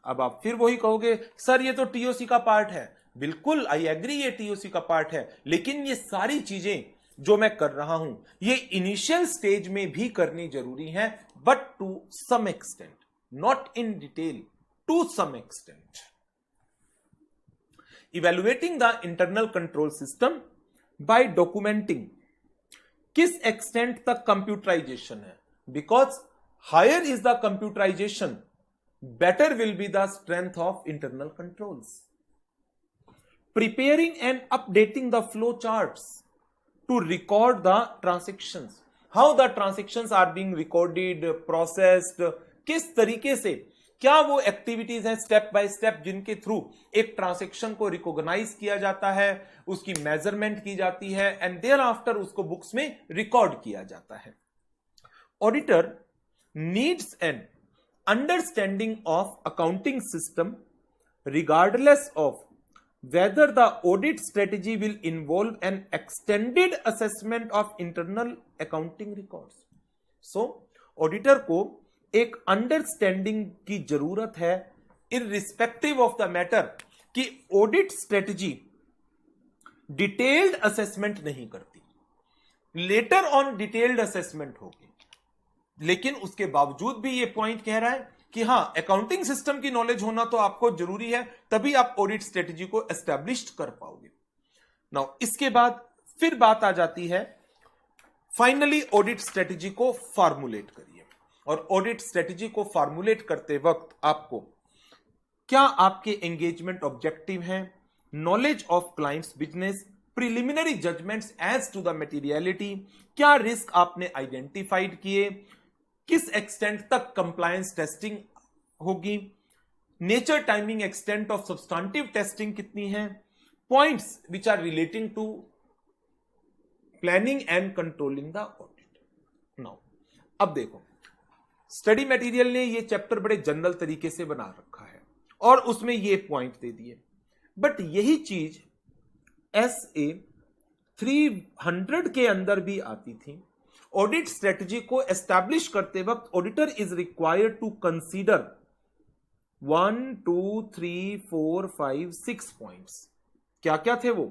A: अब आप फिर वही कहोगे सर ये तो टीओसी का पार्ट है। बिल्कुल, आई एग्री, ये टीओसी का पार्ट है, लेकिन ये सारी चीजें जो मैं कर रहा हूं ये इनिशियल स्टेज में भी करनी जरूरी है, but to some extent, not in detail, to some extent. Evaluating the internal control system by documenting. किस एक्सटेंट तक कंप्यूटराइजेशन है? Because higher is the computerization, better will be the strength of internal controls. Preparing and updating the flow charts to record the transactions. How the transactions are being recorded, processed, किस तरीके से, क्या वो activities हैं step by step जिनके through एक transaction को recognise किया जाता है, उसकी मेजरमेंट की जाती है एंड देयर आफ्टर उसको बुक्स में रिकॉर्ड किया जाता है। Auditor needs an understanding of accounting system regardless of whether the audit strategy will involve an extended assessment of internal accounting records. So auditor को एक अंडरस्टैंडिंग की जरूरत है irrespective of the matter कि ऑडिट स्ट्रेटजी डिटेल्ड असेसमेंट नहीं करती, later on detailed assessment होगी, लेकिन उसके बावजूद भी ये पॉइंट कह रहा है कि हां अकाउंटिंग सिस्टम की नॉलेज होना तो आपको जरूरी है, तभी आप ऑडिट स्ट्रेटजी को एस्टैब्लिश कर पाओगे। नाउ इसके बाद फिर बात आ जाती है फाइनली ऑडिट स्ट्रेटजी को फॉर्मुलेट करिए। और ऑडिट स्ट्रेटजी को फॉर्मुलेट करते वक्त आपको क्या आपके एंगेजमेंट ऑब्जेक्टिव हैं, knowledge of clients business, preliminary judgments as to the materiality, क्या रिस्क आपने आइडेंटिफाइड किए, किस एक्सटेंट तक कंप्लायंस टेस्टिंग होगी, nature timing extent of substantive testing कितनी है, points which are relating to planning and controlling the audit. Now अब देखो, स्टडी मटेरियल ने ये चैप्टर बड़े जनरल तरीके से बना रखा है और उसमें ये पॉइंट दे दिए, बट यही चीज SA 300 के अंदर भी आती थी। ऑडिट स्ट्रेटजी को एस्टैब्लिश करते वक्त auditor is required to consider 1 2 3 4 5 6 points. क्या क्या थे वो?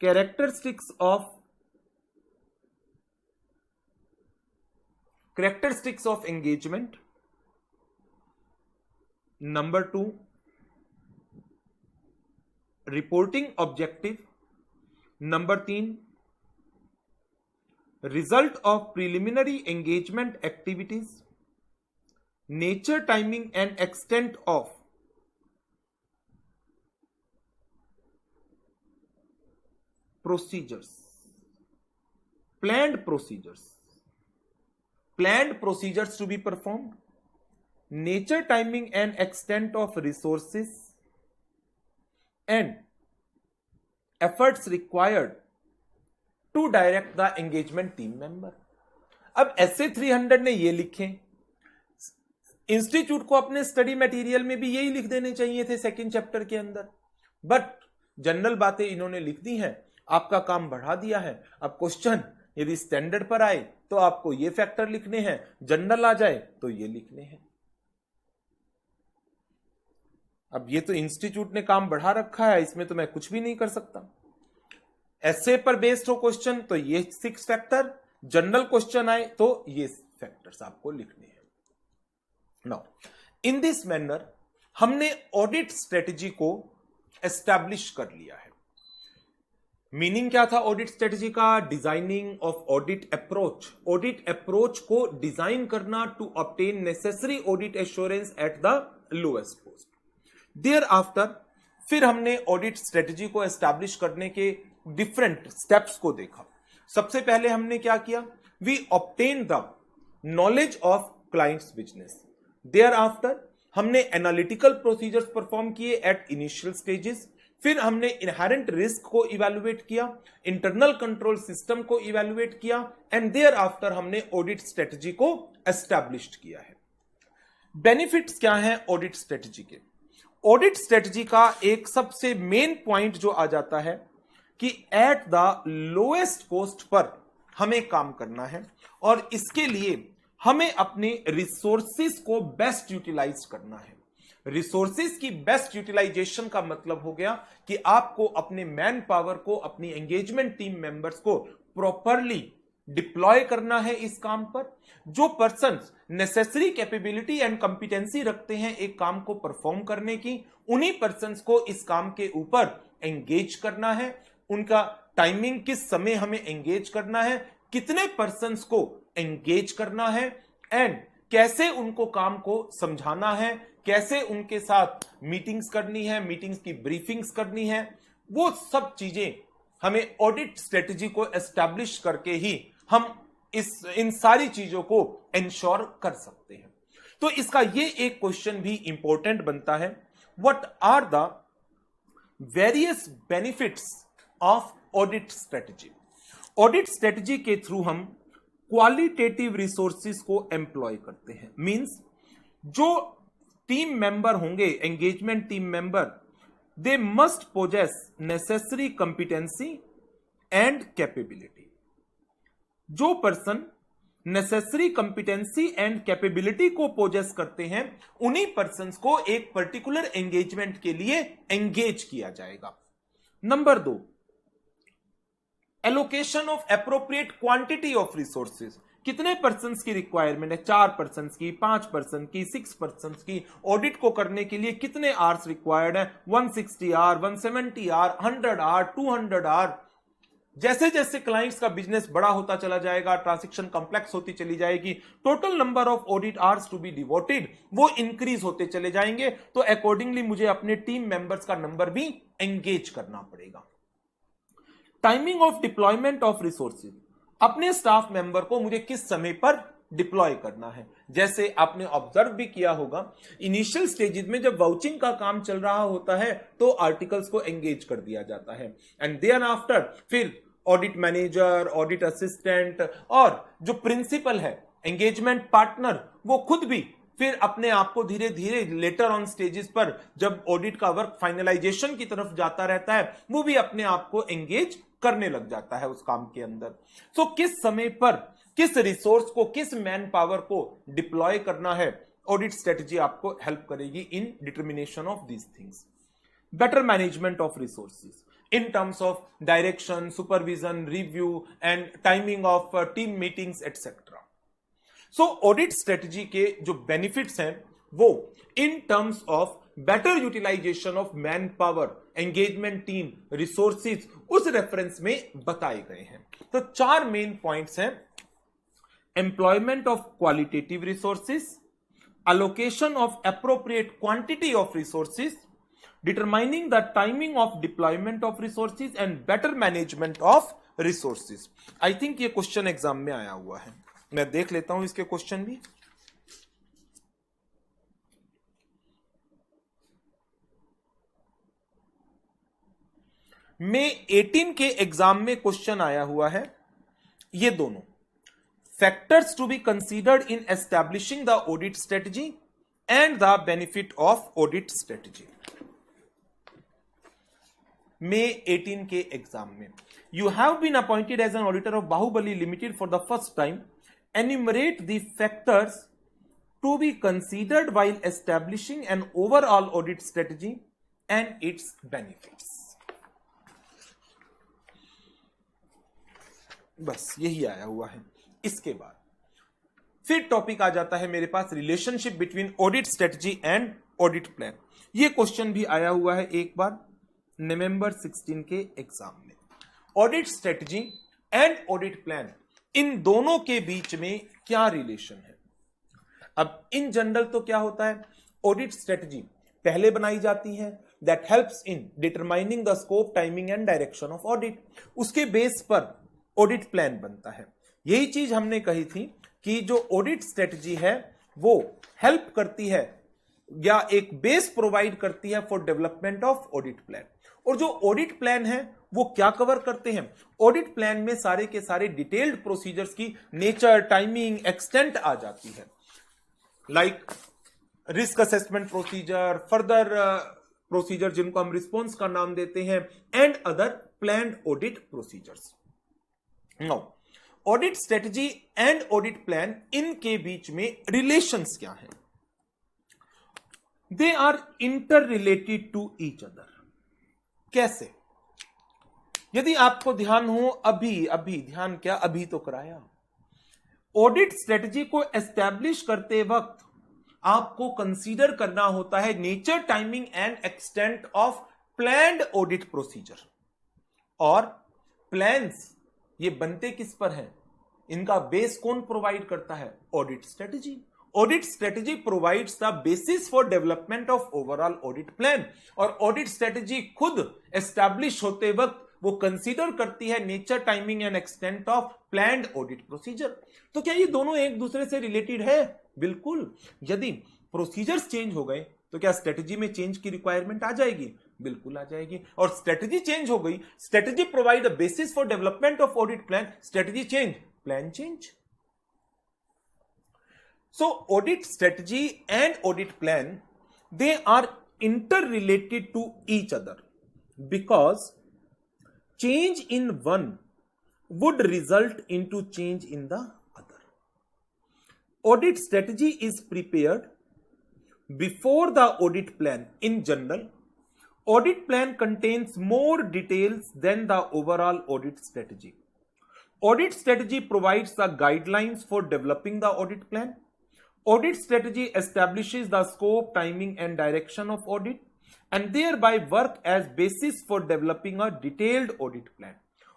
A: Characteristics of engagement, number 2 reporting objective, number 3 result of preliminary engagement activities, nature timing and extent of procedures, planned procedures to be performed, nature timing and extent of resources and efforts required to direct the engagement team member। अब SA 300 ने ये लिखे, institute को अपने study material में भी यही लिख देने चाहिए थे सेकंड चैप्टर के अंदर, बट जनरल बातें इन्होंने लिख दी हैं, आपका काम बढ़ा दिया है। अब क्वेश्चन यदि स्टैंडर्ड पर आए तो आपको ये फैक्टर लिखने हैं, जनरल आ जाए तो ये लिखने हैं। अब ये तो इंस्टीट्यूट ने काम बढ़ा रखा है, इसमें तो मैं कुछ भी नहीं कर सकता। एसे पर बेस्ड हो क्वेश्चन तो ये 6 फैक्टर, जनरल क्वेश्चन आए तो ये फैक्टर्स आपको लिखने हैं। नाउ इन दिस मैनर हमने ऑडिट स्ट्रेटजी को एस्टैब्लिश कर लिया है। मीनिंग क्या था ऑडिट स्ट्रेटजी का? Designing of audit approach, audit approach को डिजाइन करना to obtain necessary audit assurance at the lowest cost. Thereafter फिर हमने ऑडिट स्ट्रेटजी को एस्टैब्लिश करने के डिफरेंट स्टेप्स को देखा। सबसे पहले हमने क्या किया, we obtain the knowledge of clients business. Thereafter हमने एनालिटिकल प्रोसीजर्स परफॉर्म किए एट इनिशियल स्टेजेस। फिर हमने इनहेरेंट रिस्क को इवैल्यूएट किया, इंटरनल कंट्रोल सिस्टम को इवैल्यूएट किया, एंड देयर आफ्टर हमने ऑडिट स्ट्रेटजी को एस्टैब्लिश्ड किया है। बेनिफिट्स क्या हैं ऑडिट स्ट्रेटजी के? ऑडिट स्ट्रेटजी का एक सबसे मेन पॉइंट जो आ जाता है कि eight the lowest cost per हमें काम करना है, और इसके लिए हमें अपने रिसोर्सेज को बेस्ट यूटिलाइज करना है। रिसोर्सेज की बेस्ट यूटिलाइजेशन का मतलब हो गया कि आपको अपने मैन पावर को, अपनी एंगेजमेंट टीम मेंबर्स को प्रॉपरली डिप्लॉय करना है इस काम पर। जो persons necessary capability and competency रखते हैं एक काम को परफॉर्म करने की, उन्हीं पर्सन्स को इस काम के ऊपर एंगेज करना है। उनका टाइमिंग किस समय हमें एंगेज करना है, कितने पर्सन्स को एंगेज करना है, एंड कैसे उनको काम को समझाना है, कैसे उनके साथ मीटिंग्स करनी है, मीटिंग्स की ब्रीफिंग्स करनी है, वो सब चीजें हमें ऑडिट स्ट्रेटजी को एस्टैब्लिश करके ही हम इन सारी चीजों को इंश्योर कर सकते हैं। तो इसका ये एक क्वेश्चन भी इंपॉर्टेंट बनता है, what are the various benefits of audit strategy. Audit strategy के थ्रू हम क्वालिटेटिव रिसोर्सेज को एम्प्लॉय करते हैं। मींस जो टीम मेंबर होंगे, engagement team member, they must possess necessary competency and capability. जो person necessary competency and capability को possess करते हैं, उन्हीं पर्सन्स को एक पर्टिकुलर एंगेजमेंट के लिए एंगेज किया जाएगा। Number 2, allocation of appropriate quantity of resources. कितने पर्सन्स की रिक्वायरमेंट है, 4 पर्सन्स की, 5 पर्सन की, 6 पर्सन्स की। ऑडिट को करने के लिए कितने आवर्स रिक्वायर्ड है, 160 आवर, 170 आवर, 100 आवर, 200 आवर। जैसे जैसे क्लाइंट्स का बिजनेस बड़ा होता चला जाएगा, ट्रांजैक्शन कॉम्प्लेक्स होती चली जाएगी, total number of audit hours to be devoted वो इंक्रीज होते चले जाएंगे। तो अकॉर्डिंगली मुझे अपने टीम मेंबर्स का नंबर भी एंगेज करना पड़ेगा। Timing of deployment of resources. अपने स्टाफ मेंबर को मुझे किस समय पर डिप्लॉय करना है। जैसे आपने ऑब्जर्व भी किया होगा, इनिशियल स्टेजेस में जब वाउचिंग का काम चल रहा होता है तो आर्टिकल्स को एंगेज कर दिया जाता है, एंड देन आफ्टर फिर ऑडिट मैनेजर, ऑडिट असिस्टेंट और जो प्रिंसिपल है, एंगेजमेंट पार्टनर, वो खुद भी फिर अपने आप को धीरे धीरे लेटर ऑन स्टेजेस पर जब ऑडिट का वर्क फाइनलाइजेशन की तरफ जाता रहता है, वो भी अपने आप को एंगेज करने लग जाता है उस काम के अंदर। तो किस समय पर किस रिसोर्स को, किस मैन पावर को डिप्लॉय करना है, ऑडिट स्ट्रेटजी आपको हेल्प करेगी in determination of these things. Better management of resources in terms of direction, supervision, review and timing of team meetings etcetera. So audit strategy के जो benefits हैं वो in terms of better utilisation of man power, engagement team, resources, उस reference में बताए गए हैं। तो 4 मेन पॉइंट्स हैं, employment of qualitative resources, allocation of appropriate quantity of resources, determining the timing of deployment of resources and better management of resources. I think ये question exam में आया हुआ है, मैं देख लेता हूं इसके क्वेश्चन भी। May 18 के एग्जाम में क्वेश्चन आया हुआ है, ये दोनों factors to be considered in establishing the audit strategy and the benefit of audit strategy. May 18 के एग्जाम में, you have been appointed as an auditor of Bahubali Limited for the first time. Enumerate the factors to be considered while establishing an overall audit strategy and its benefits. बस यही आया हुआ है। इसके बाद फिर टॉपिक आ जाता है मेरे पास, relationship between audit strategy and audit plan. ये क्वेश्चन भी आया हुआ है एक बार नवंबर 16 के एग्जाम में। Audit strategy and audit plan, इन दोनों के बीच में क्या रिलेशन है? अब इन जनरल तो क्या होता है, ऑडिट स्ट्रेटजी पहले बनाई जाती है, that helps in determining the scope, timing and direction of audit. उसके बेस पर ऑडिट प्लान बनता है। यही चीज हमने कही थी कि जो ऑडिट स्ट्रेटजी है वो हेल्प करती है या एक बेस प्रोवाइड करती है for development of audit plan. और जो ऑडिट प्लान है वो क्या कवर करते हैं? ऑडिट प्लान में सारे के सारे डिटेल्ड प्रोसीजर्स की नेचर, टाइमिंग, एक्सटेंट आ जाती है, like risk assessment procedure, further procedure जिनको हम रिस्पॉन्स का नाम देते हैं, and other planned audit procedures. Now audit strategy and audit plan, इनके बीच में रिलेशंस क्या है? They are interrelated to each other. कैसे? यदि आपको ध्यान हो, अभी ध्यान क्या, अभी तो कराया। ऑडिट स्ट्रेटजी को एस्टैब्लिश करते वक्त आपको कंसीडर करना होता है nature, timing and extent of planned audit procedure. और प्लान्स ये बनते किस पर हैं? इनका बेस कौन प्रोवाइड करता है? Audit strategy. Audit strategy provides the basis for development of overall audit plan. और ऑडिट स्ट्रेटजी खुद एस्टैब्लिश होते वक्त वो कंसीडर करती है nature, timing and extent of planned audit procedure. तो क्या ये दोनों एक दूसरे से रिलेटेड है? बिल्कुल। यदि प्रोसीजर्स चेंज हो गए तो क्या स्ट्रेटजी में चेंज की रिक्वायरमेंट आ जाएगी? बिल्कुल आ जाएगी। और स्ट्रेटजी चेंज हो गई, strategy provide the basis for development of audit plan, strategy change, plan change. So audit strategy and audit plan, they are interrelated to each other because change in one would result into change in the other. Audit strategy is prepared before the audit plan. In general, audit plan contains more details than the overall audit strategy. Audit strategy provides the guidelines for developing the audit plan. Audit strategy establishes the scope, timing and direction of audit and thereby work as basis for developing a detailed audit plan.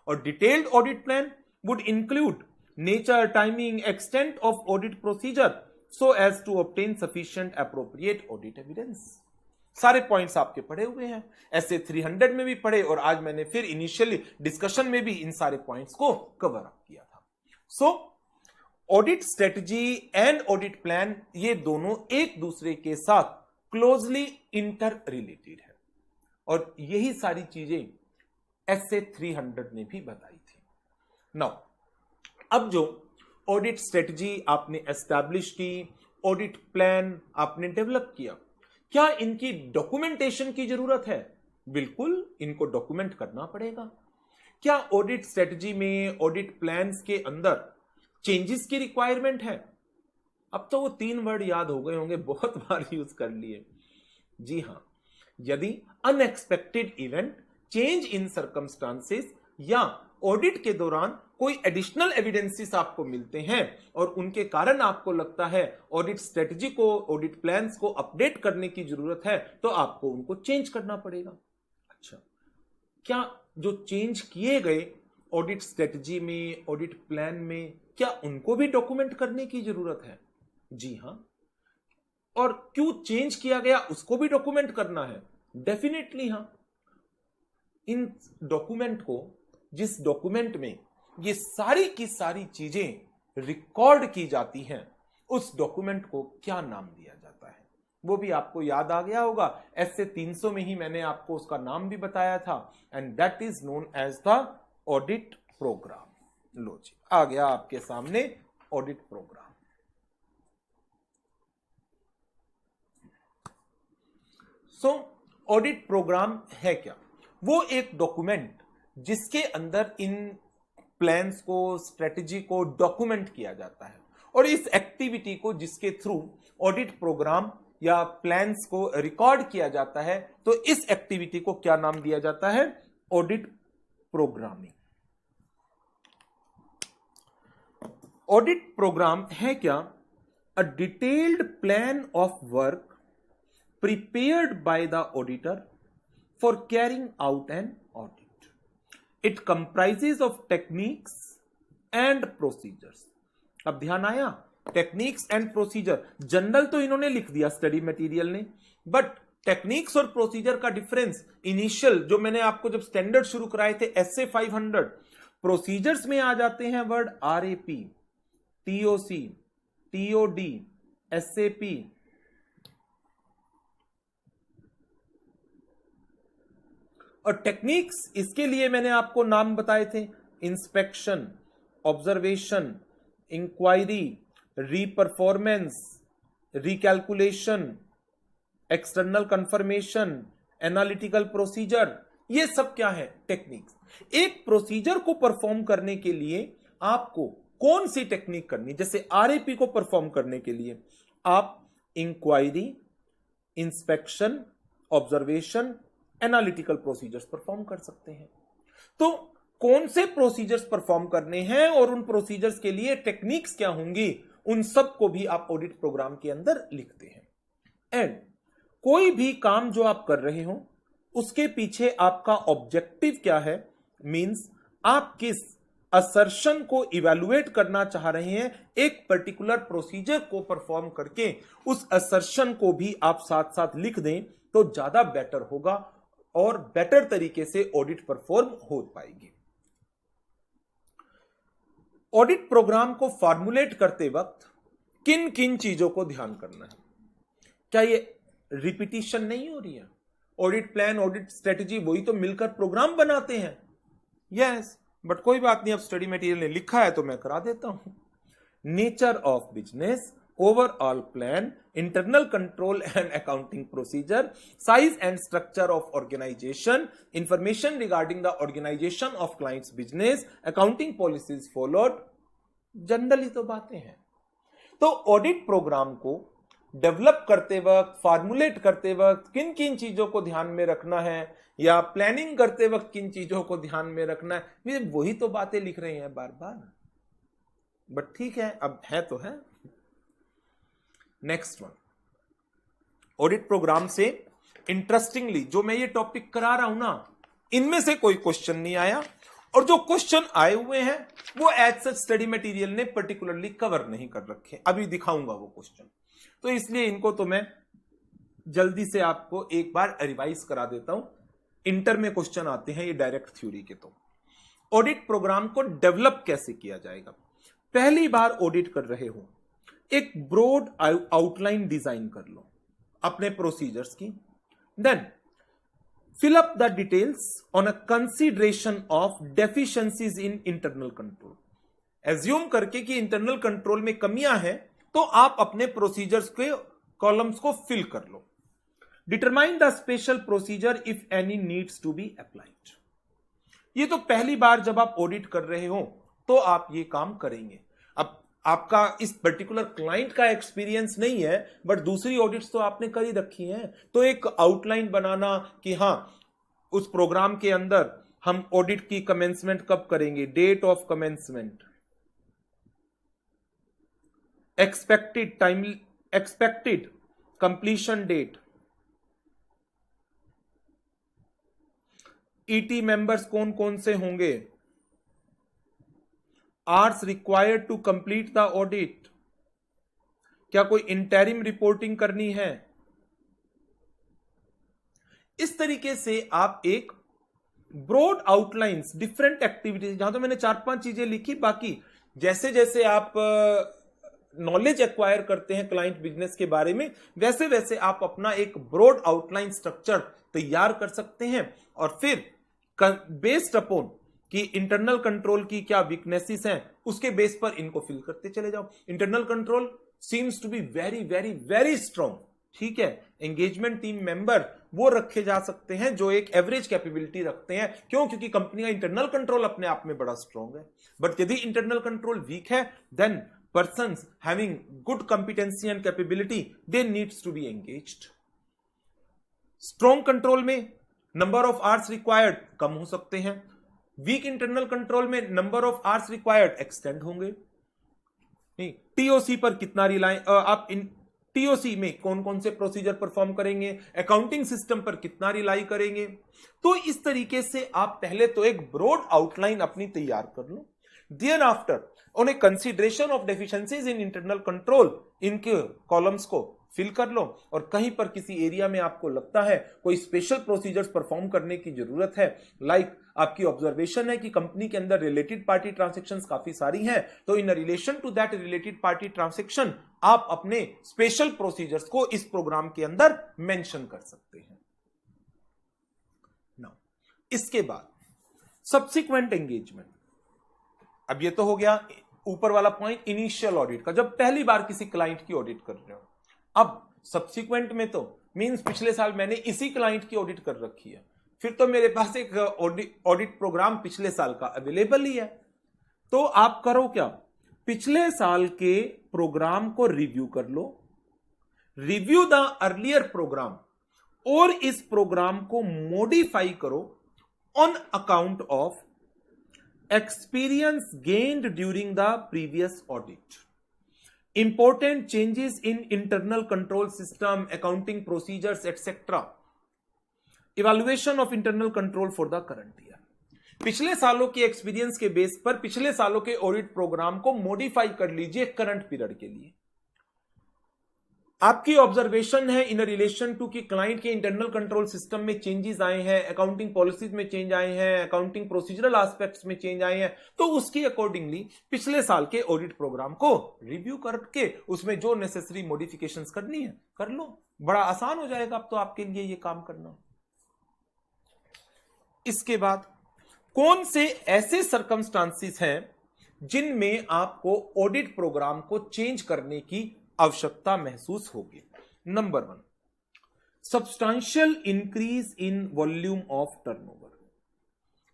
A: Or detailed audit plan would include nature, timing, extent of audit procedure so as to obtain sufficient appropriate audit evidence. सारे points आपके पढ़े हुए हैं, ऐसे 300 में भी पढ़े और आज मैंने फिर इनिशियली डिस्कशन में भी इन सारे पॉइंट्स को कवर अप किया था। So audit strategy and audit plan ये दोनों एक दूसरे के साथ क्लोजली इंटर रिलेटेड है और यही सारी चीजें ऐसे 300 ने भी बताई थी। नाउ अब जो ऑडिट स्ट्रेटजी आपने एस्टैब्लिश की, ऑडिट प्लान आपने डेवलप किया, क्या इनकी डॉक्यूमेंटेशन की जरूरत है? बिल्कुल, इनको डॉक्यूमेंट करना पड़ेगा। क्या ऑडिट स्ट्रेटजी में, ऑडिट प्लान्स के अंदर चेंजेस की रिक्वायरमेंट है? अब तो वो 3 वर्ड याद हो गए होंगे, बहुत बार यूज कर लिए। जी हां, यदि unexpected event, change in circumstances या ऑडिट के दौरान कोई एडिशनल एविडेंसेस आपको मिलते हैं और उनके कारण आपको लगता है ऑडिट स्ट्रेटजी को, ऑडिट प्लान्स को अपडेट करने की जरूरत है, तो आपको उनको चेंज करना पड़ेगा। अच्छा, क्या जो चेंज किए गए ऑडिट स्ट्रेटजी में, ऑडिट प्लान में, क्या उनको भी डॉक्यूमेंट करने की जरूरत है? जी हां। और क्यों चेंज किया गया उसको भी डॉक्यूमेंट करना है? डेफिनेटली हां। इन डॉक्यूमेंट को, जिस डॉक्यूमेंट में ये सारी की सारी चीजें रिकॉर्ड की जाती हैं, उस डॉक्यूमेंट को क्या नाम दिया जाता है? वो भी आपको याद आ गया होगा। ऐसे 300 में ही मैंने आपको उसका नाम भी बताया था, and that is known as the audit programme. लो जी, आ गया आपके सामने audit programme. So audit programme है क्या? वो एक डॉक्यूमेंट जिसके अंदर इन प्लान्स को, स्ट्रेटजी को डॉक्यूमेंट किया जाता है और इस एक्टिविटी को जिसके थ्रू ऑडिट प्रोग्राम या प्लान्स को रिकॉर्ड किया जाता है, तो इस एक्टिविटी को क्या नाम दिया जाता है? Audit programming. ऑडिट प्रोग्राम है क्या? A detailed plan of work prepared by the auditor for carrying out an audit. It comprises of techniques and procedures. अब ध्यान आया? टेक्निक्स एंड प्रोसीजर जनरल तो इन्होंने लिख दिया स्टडी मटेरियल ने, बट टेक्निक्स और प्रोसीजर का डिफरेंस इनिशियल जो मैंने आपको जब स्टैंडर्ड शुरू कराए थे SA 500, प्रोसीजर्स में आ जाते हैं word RAP, TOC, TOD, SAP, और टेक्निक्स इसके लिए मैंने आपको नाम बताए थे, inspection, observation, inquiry, reperformance, recalculation, external confirmation, analytical procedure. ये सब क्या है? टेक्निक्स। एक प्रोसीजर को परफॉर्म करने के लिए आपको कौन सी टेक्निक करनी? जैसे RAP को परफॉर्म करने के लिए आप inquiry, inspection, observation, analytical procedures perform कर सकते हैं। तो कौन से प्रोसीजर्स परफॉर्म करने हैं और उन प्रोसीजर्स के लिए टेक्निक्स क्या होंगी, उन सब को भी आप ऑडिट प्रोग्राम के अंदर लिखते हैं। एंड कोई भी काम जो आप कर रहे हो उसके पीछे आपका ऑब्जेक्टिव क्या है, मींस आप किस असर्शन को इवैल्यूएट करना चाह रहे हैं, एक पर्टिकुलर प्रोसीजर को परफॉर्म करके उस असर्शन को भी आप साथ साथ लिख दें तो ज्यादा बेटर होगा और बेटर तरीके से ऑडिट परफॉर्म हो पाएगी। ऑडिट प्रोग्राम को फॉर्मुलेट करते वक्त किन किन चीजों को ध्यान करना है? क्या ये रिपीटिशन नहीं हो रही है? ऑडिट प्लान, ऑडिट स्ट्रेटेजी, वही तो मिलकर प्रोग्राम बनाते हैं। यस, बट कोई बात नहीं, अब स्टडी मटेरियल ने लिखा है तो मैं करा देता हूं। Nature of business, overall plan, internal control and accounting procedure, size and structure of organization, information regarding the organization of client's business, accounting policies followed, generally तो बातें हैं। तो ऑडिट प्रोग्राम को डेवलप करते वक्त, फॉर्मुलेट करते वक्त किन किन चीजों को ध्यान में रखना है, या प्लानिंग करते वक्त किन चीजों को ध्यान में रखना है, ये वही तो बातें लिख रहे हैं बार बार, बट ठीक है, अब है तो है। नेक्स्ट वन, ऑडिट प्रोग्राम से इंटरेस्टिंगली जो मैं ये टॉपिक करा रहा हूं ना, इनमें से कोई क्वेश्चन नहीं आया, और जो क्वेश्चन आए हुए हैं वो एज सच स्टडी मटेरियल ने पर्टिकुलरली कवर नहीं कर रखे। अभी दिखाऊंगा वो क्वेश्चन, तो इसलिए इनको तो मैं जल्दी से आपको एक बार रिवाइज करा देता हूं। इंटर में क्वेश्चन आते हैं ये डायरेक्ट थ्योरी के। तो ऑडिट प्रोग्राम को डेवलप कैसे किया जाएगा? पहली बार ऑडिट कर रहे हो, एक ब्रॉड आउटलाइन डिजाइन कर लो अपने प्रोसीजर्स की, then fill up the details on a consideration of deficiencies in internal control. Assume करके कि इंटरनल कंट्रोल में कमियां हैं तो आप अपने प्रोसीजर्स के कॉलम्स को फिल कर लो। Determine the special procedure if any needs to be applied. ये तो पहली बार जब आप ऑडिट कर रहे हो तो आप ये काम करेंगे। अब आपका इस पर्टिकुलर क्लाइंट का एक्सपीरियंस नहीं है, बट दूसरी ऑडिट्स तो आपने कर ही रखी हैं, तो एक आउटलाइन बनाना कि हां उस प्रोग्राम के अंदर हम ऑडिट की कमेंसमेंट कब करेंगे, date of commencement, expected time, expected completion date, ET members कौन कौन से होंगे, hours required to complete the audit, क्या कोई इंटरिम रिपोर्टिंग करनी है। इस तरीके से आप एक ब्रॉड आउटलाइंस, डिफरेंट एक्टिविटीज, जहां तो मैंने 4-5 चीजें लिखी, बाकी जैसे जैसे आप नॉलेज एक्वायर करते हैं क्लाइंट बिजनेस के बारे में, वैसे वैसे आप अपना एक ब्रॉड आउटलाइन स्ट्रक्चर तैयार कर सकते हैं, और फिर बेस्ड अपॉन कि इंटरनल कंट्रोल की क्या वीकनेसेस हैं उसके बेस पर इनको फिल करते चले जाओ। Internal control seems to be very very very strong, ठीक है। एंगेजमेंट टीम मेंबर वो रखे जा सकते हैं जो एक एवरेज कैपेबिलिटी रखते हैं, क्यों? क्योंकि कंपनी का इंटरनल कंट्रोल अपने आप में बड़ा स्ट्रॉन्ग है। बट यदि इंटरनल कंट्रोल वीक है, then persons having good competency and capability, they needs to be engaged. Strong control में नंबर ऑफ आवर्स रिक्वायर्ड कम हो सकते हैं, वीक इंटरनल कंट्रोल में number of hours required extend होंगे। नहीं, टीओसी पर कितना रिलाय, आप इन टीओसी में कौन कौन से प्रोसीजर परफॉर्म करेंगे, अकाउंटिंग सिस्टम पर कितना रिलाई करेंगे। तो इस तरीके से आप पहले तो एक ब्रॉड आउटलाइन अपनी तैयार कर लो, then after on a consideration of deficiencies in internal control, इनके कॉलम्स को फिल कर लो, और कहीं पर किसी एरिया में आपको लगता है कोई स्पेशल प्रोसीजर्स परफॉर्म करने की जरूरत है, लाइक आपकी ऑब्जर्वेशन है कि कंपनी के अंदर रिलेटेड पार्टी ट्रांजैक्शंस काफी सारी हैं, तो in relation to that related party transaction आप अपने स्पेशल प्रोसीजर्स को इस प्रोग्राम के अंदर मेंशन कर सकते हैं। नाउ इसके बाद सब्सिक्वेंट एंगेजमेंट। अब ये तो हो गया ऊपर वाला पॉइंट इनिशियल ऑडिट का, जब पहली बार किसी क्लाइंट की ऑडिट कर रहे हो। अब सब्सिक्वेंट में तो मींस पिछले साल मैंने इसी क्लाइंट की ऑडिट कर रखी है, फिर तो मेरे पास एक ऑडिट प्रोग्राम पिछले साल का अवेलेबल ही है। तो आप करो क्या, पिछले साल के प्रोग्राम को रिव्यू कर लो, रिव्यू द अर्लियर प्रोग्राम, और इस प्रोग्राम को मॉडिफाई करो on account of experience gained during the previous audit, important changes in internal control system, accounting procedures, etc., evaluation of internal control for the current year। पिछले सालों के experience के base पर पिछले सालों के ऑडिट प्रोग्राम को मॉडिफाई कर लीजिए करंट पीरियड के लिए। आपकी ऑब्जर्वेशन है इन रिलेशन टू कि क्लाइंट के इंटरनल कंट्रोल सिस्टम में चेंजेस आए हैं, अकाउंटिंग पॉलिसीज में चेंज आए हैं, अकाउंटिंग प्रोसीजरल एस्पेक्ट्स में चेंज आए हैं, तो उसकी अकॉर्डिंगली पिछले साल के ऑडिट प्रोग्राम को रिव्यू करके उसमें जो नेसेसरी मॉडिफिकेशंस करनी है कर लो। बड़ा आसान हो जाएगा अब तो आपके लिए ये काम करना। इसके बाद कौन से ऐसे सर्कमस्टांसिस हैं जिनमें आपको ऑडिट प्रोग्राम को चेंज करने की आवश्यकता महसूस होगी। Number 1, substantial increase in volume of turnover.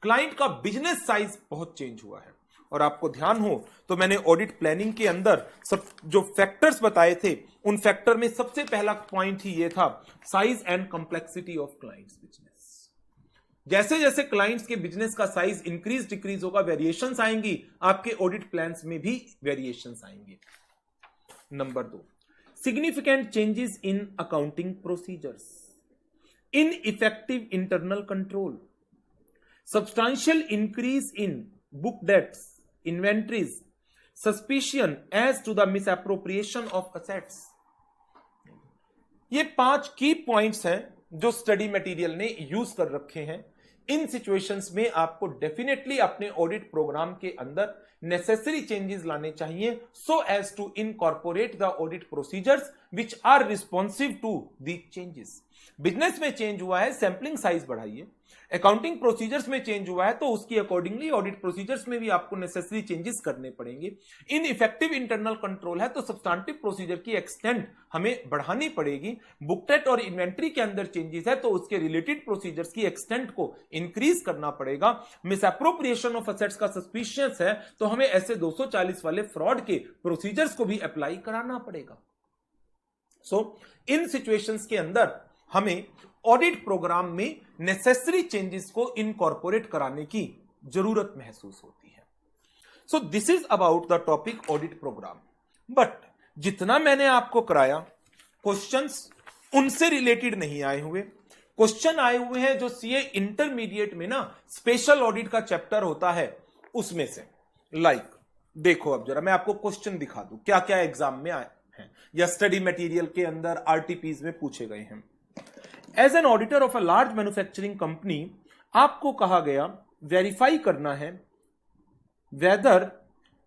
A: Client का बिजनेस साइज बहुत चेंज हुआ है, और आपको ध्यान हो तो मैंने ऑडिट प्लानिंग के अंदर सब जो फैक्टर्स बताए थे उन फैक्टर में सबसे पहला पॉइंट ही ये था, size and complexity of clients business. जैसे जैसे क्लाइंट्स के बिजनेस का साइज इंक्रीज डिक्रीज होगा, वेरिएशंस आएंगी, आपके ऑडिट प्लान्स में भी वेरिएशंस आएंगे। Number 2, significant changes in accounting procedures, in effective internal control, substantial increase in book debts, inventories, suspicion as to the misappropriation of assets. ये 5 की points हैं जो स्टडी मटेरियल ने यूज कर रखे हैं। इन सिचुएशंस में आपको डेफिनेटली अपने ऑडिट प्रोग्राम के अंदर नेसेसरी चेंजेस लाने चाहिए so as to incorporate the audit procedures which are responsive to these changes. Business में चेंज हुआ है, सैंपलिंग साइज बढ़ाइए। अकाउंटिंग प्रोसीजर्स में चेंज हुआ है तो उसकी अकॉर्डिंगली ऑडिट प्रोसीजर्स में भी आपको नेसेसरी चेंजेस करने पड़ेंगे। इन इफेक्टिव इंटरनल कंट्रोल है तो सब्सटेंटिव प्रोसीजर की एक्सटेंट हमें बढ़ानी पड़ेगी। बुकटेट और इन्वेंट्री के अंदर चेंजेस है तो उसके रिलेटेड प्रोसीजर्स की एक्सटेंट को इंक्रीज करना पड़ेगा। मिसएप्रोप्रिएशन ऑफ असेट्स का सस्पिशियस है तो हमें ऐसे 240 वाले फ्रॉड के प्रोसीजर्स को भी अप्लाई कराना पड़ेगा। इन सिचुएशंस के अंदर हमें ऑडिट प्रोग्राम में नेसेसरी चेंजेस को इनकॉर्पोरेट कराने की जरूरत महसूस होती है। So this is about the topic audit program. But जितना मैंने आपको कराया क्वेश्चंस उनसे रिलेटेड नहीं आए हुए। क्वेश्चन आए हुए हैं जो सीए इंटरमीडिएट में ना स्पेशल ऑडिट का चैप्टर होता है उसमें से। लाइक देखो, अब जरा मैं आपको क्वेश्चन दिखा दूं क्या क्या एग्जाम में आए हैं या स्टडी मटेरियल के अंदर आरटीपीज में पूछे गए हैं। As an auditor of a large manufacturing company आपको कहा गया वेरीफाई करना है whether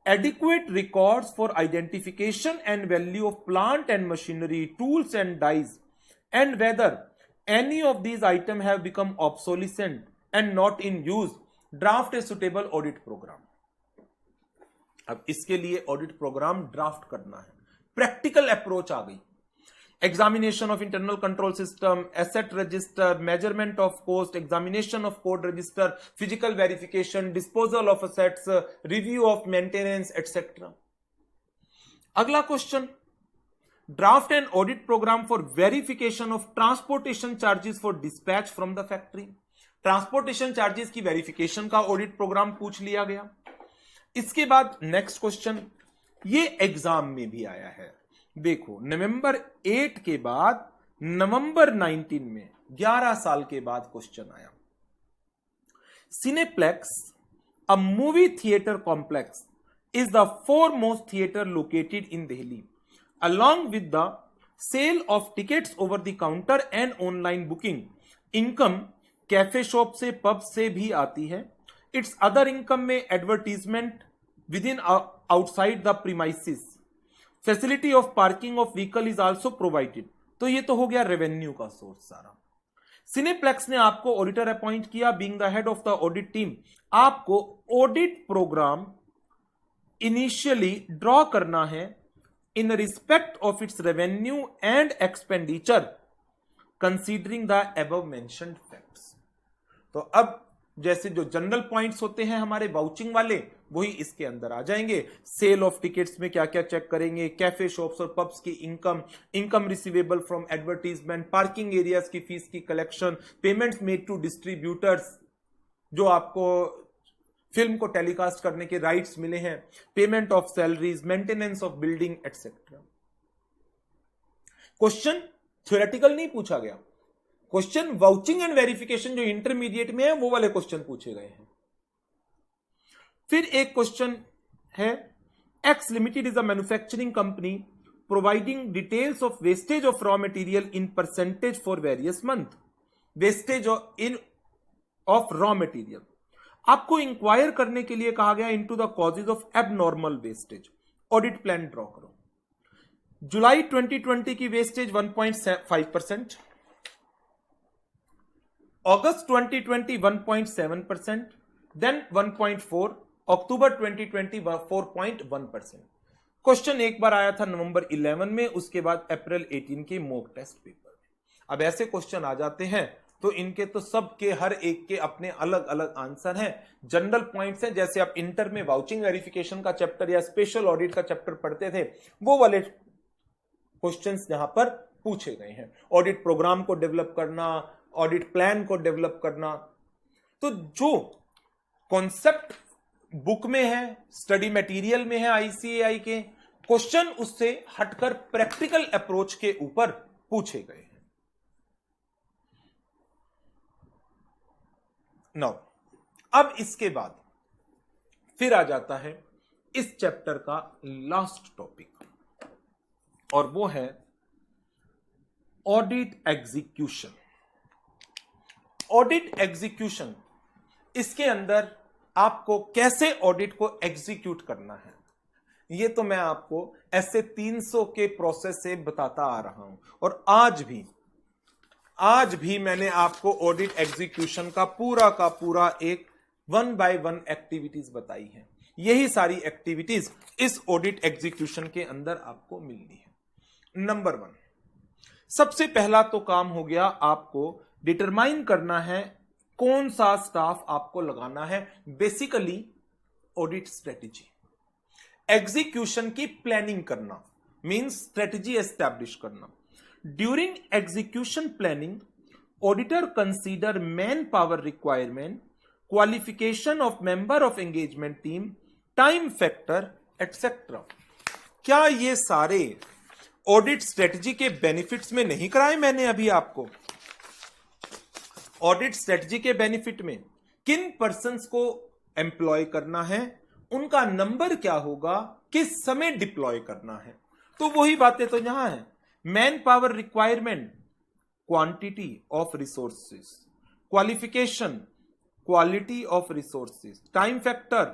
A: adequate records for identification and value of plant and machinery, tools and dies, and whether any of these item have become obsolescent and not in use, draft a suitable audit programme. अब इसके लिए audit programme draft करना है। Practical approach आ गई। Examination of internal control system, asset register, measurement of cost, examination of code register, physical verification, disposal of assets, review of maintenance etcetera. अगला question, draft an audit programme for verification of transportation charges for dispatch from the factory. Transportation charges की verification का audit programme पूछ लिया गया। इसके बाद next question, ये exam में भी आया है। देखो, नवंबर 8 के बाद नवंबर 19 में 11 साल के बाद क्वेश्चन आया। Cineplex, a movie theatre complex, is the foremost theatre located in Delhi along with the sale of tickets over the counter and online booking income cafe shop से, पब से भी आती है। इट्स अदर इनकम में advertisement within outside the premises, facility of parking of vehicle is also provided. तो ये तो हो गया रेवेन्यू का सोर्स सारा। सिनेप्लेक्स ने आपको ऑडिटर अपॉइंट किया, being the head of the audit team. आपको ऑडिट प्रोग्राम इनिशियली ड्रॉ करना है in respect of its revenue and expenditure considering the above mentioned facts. तो अब जैसे जो जनरल पॉइंट्स होते हैं हमारे वाउचिंग वाले, वही इसके अंदर आ जाएंगे। सेल ऑफ टिकट्स में क्या क्या चेक करेंगे, कैफे शॉप्स और पब्स की income receivable from advertisement, parking areas की फीस की collection, payments made to distributors, जो आपको फिल्म को टेलीकास्ट करने के राइट्स मिले हैं, payment of salaries, maintenance of building etcetera. Question theoretical नहीं पूछा गया, क्वेश्चन वाउचिंग एंड वेरिफिकेशन जो इंटरमीडिएट में है वो वाले क्वेश्चन पूछे गए हैं। फिर एक क्वेश्चन है, x limited is a manufacturing company providing details of wastage of raw material in percentage for various month. Wastage in of raw material आपको इंक्वायर करने के लिए कहा गया into the causes of abnormal wastage. Audit plan draw करो। जुलाई 2020 की wastage 1.5%, अगस्त 2020 1.7%, then 1.4, अक्टूबर 2020 4.1%। Question एक बार आया था नवंबर 11 में, उसके बाद अप्रैल 18 के मॉक टेस्ट पेपर में। अब ऐसे क्वेश्चन आ जाते हैं तो इनके तो सबके हर एक के अपने अलग अलग आंसर हैं, जनरल पॉइंट्स हैं। जैसे आप इंटर में वाउचिंग वेरिफिकेशन का चैप्टर या स्पेशल ऑडिट का चैप्टर पढ़ते थे, वो वाले क्वेश्चंस यहां पर पूछे गए हैं। ऑडिट प्रोग्राम को डेवलप करना, ऑडिट प्लान को डेवलप करना, तो जो कॉन्सेप्ट बुक में है, स्टडी मटेरियल में है आईसीएआई के, क्वेश्चन उससे हटकर प्रैक्टिकल अप्रोच के ऊपर पूछे गए हैं। नाउ अब इसके बाद फिर आ जाता है इस चैप्टर का लास्ट टॉपिक, और वो है ऑडिट एग्जीक्यूशन। ऑडिट एग्जीक्यूशन, इसके अंदर आपको कैसे ऑडिट को एग्जीक्यूट करना है, ये तो मैं आपको ऐसे 300 के प्रोसेस से बताता आ रहा हूं। और आज भी मैंने आपको ऑडिट एग्जीक्यूशन का पूरा एक 1 by 1 एक्टिविटीज बताई है। यही सारी एक्टिविटीज इस ऑडिट एग्जीक्यूशन के अंदर आपको मिलनी है। नंबर 1, सबसे पहला तो काम हो गया, आपको डिटरमाइन करना है कौन सा स्टाफ आपको लगाना है। बेसिकली ऑडिट स्ट्रेटेजी, एग्जीक्यूशन की प्लानिंग करना मींस स्ट्रेटेजी एस्टैब्लिश करना। During execution planning, auditor consider man power requirement, qualification of member of engagement team, time factor etcetera. क्या ये सारे ऑडिट स्ट्रेटेजी के बेनिफिट्स में नहीं कराए मैंने अभी आपको? ऑडिट स्ट्रेटजी के बेनिफिट में किन पर्संस को एम्प्लॉय करना है, उनका नंबर क्या होगा, किस समय डिप्लॉय करना है, तो वही बातें तो यहां है। Man power requirement, quantity of resources, qualification, quality of resources, time factor,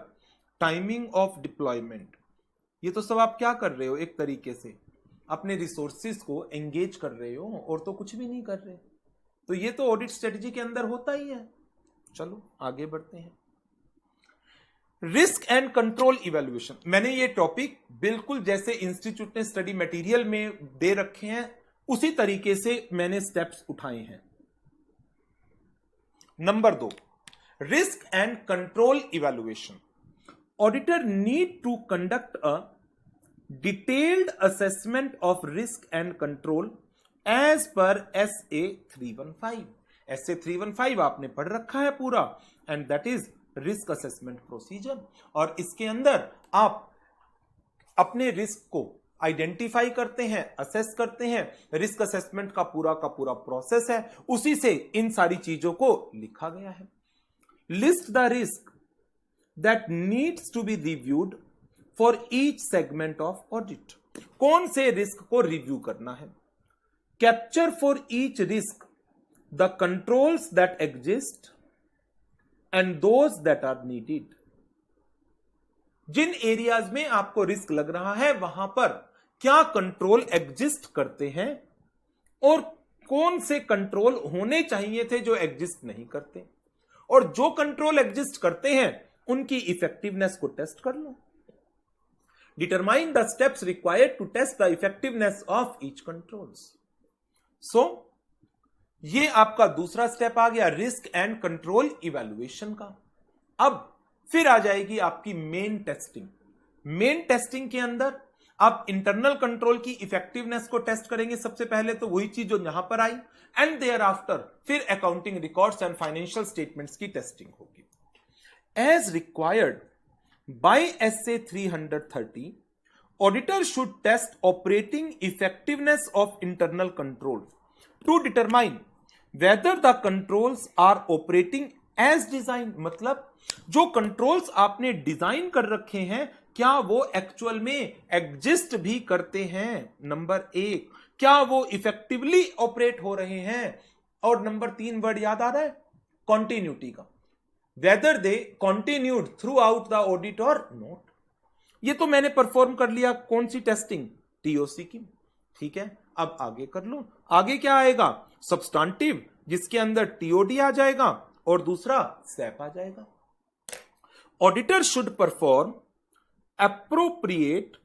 A: timing of deployment. ये तो सब आप क्या कर रहे हो, एक तरीके से अपने रिसोर्सेस को एंगेज कर रहे हो और तो कुछ भी नहीं कर रहे। तो ये तो ऑडिट स्ट्रेटजी के अंदर होता ही है। चलो आगे बढ़ते हैं। रिस्क एंड कंट्रोल इवैल्यूएशन, मैंने ये टॉपिक बिल्कुल जैसे इंस्टीट्यूट ने स्टडी मटेरियल में दे रखे हैं उसी तरीके से मैंने स्टेप्स उठाए हैं। Number 2, risk and control evaluation. Auditor need to conduct a detailed assessment of risk and control as per SA 315। SA 315 आपने पढ़ रखा है पूरा, and that is risk assessment procedure. और इसके अंदर आप अपने रिस्क को आइडेंटिफाई करते हैं, असेस करते हैं। रिस्क असेसमेंट का पूरा प्रोसेस है, उसी से इन सारी चीजों को लिखा गया है। List the risk that needs to be reviewed for each segment of audit. कौन से रिस्क को रिव्यू करना है, capture for each risk the controls that exist and those that are needed. जिन एरियाज में आपको रिस्क लग रहा है वहां पर क्या कंट्रोल एग्जिस्ट करते हैं और कौन से कंट्रोल होने चाहिए थे जो एग्जिस्ट नहीं करते, और जो कंट्रोल एग्जिस्ट करते हैं उनकी इफेक्टिवनेस को टेस्ट कर लो। Determine the steps required to test the effectiveness of each controls. So ये आपका दूसरा स्टेप आ गया रिस्क एंड कंट्रोल इवैल्यूएशन का। अब फिर आ जाएगी आपकी मेन टेस्टिंग। मेन टेस्टिंग के अंदर आप इंटरनल कंट्रोल की इफेक्टिवनेस को टेस्ट करेंगे सबसे पहले, तो वही चीज जो यहां पर आई, एंड देयर आफ्टर फिर accounting records and financial statements की टेस्टिंग होगी। As required by SA 330, auditor should test operating effectiveness of internal control to determine whether the controls are operating as design. मतलब जो कंट्रोल्स आपने design कर रखे हैं क्या वो एक्चुअल में एग्जिस्ट भी करते हैं, नंबर 1, क्या वो इफेक्टिवली ऑपरेट हो रहे हैं, और नंबर 3 वर्ड याद आ रहा है कॉन्टिन्यूटी का, whether they continued through out the audit और नॉट। ये तो मैंने परफॉर्म कर लिया, कौन सी टेस्टिंग, TOC की, ठीक है। अब आगे कर लो, आगे क्या आएगा, सब्सटेंटिव, जिसके अंदर TOD आ जाएगा और दूसरा SAP आ जाएगा। Auditor should perform appropriate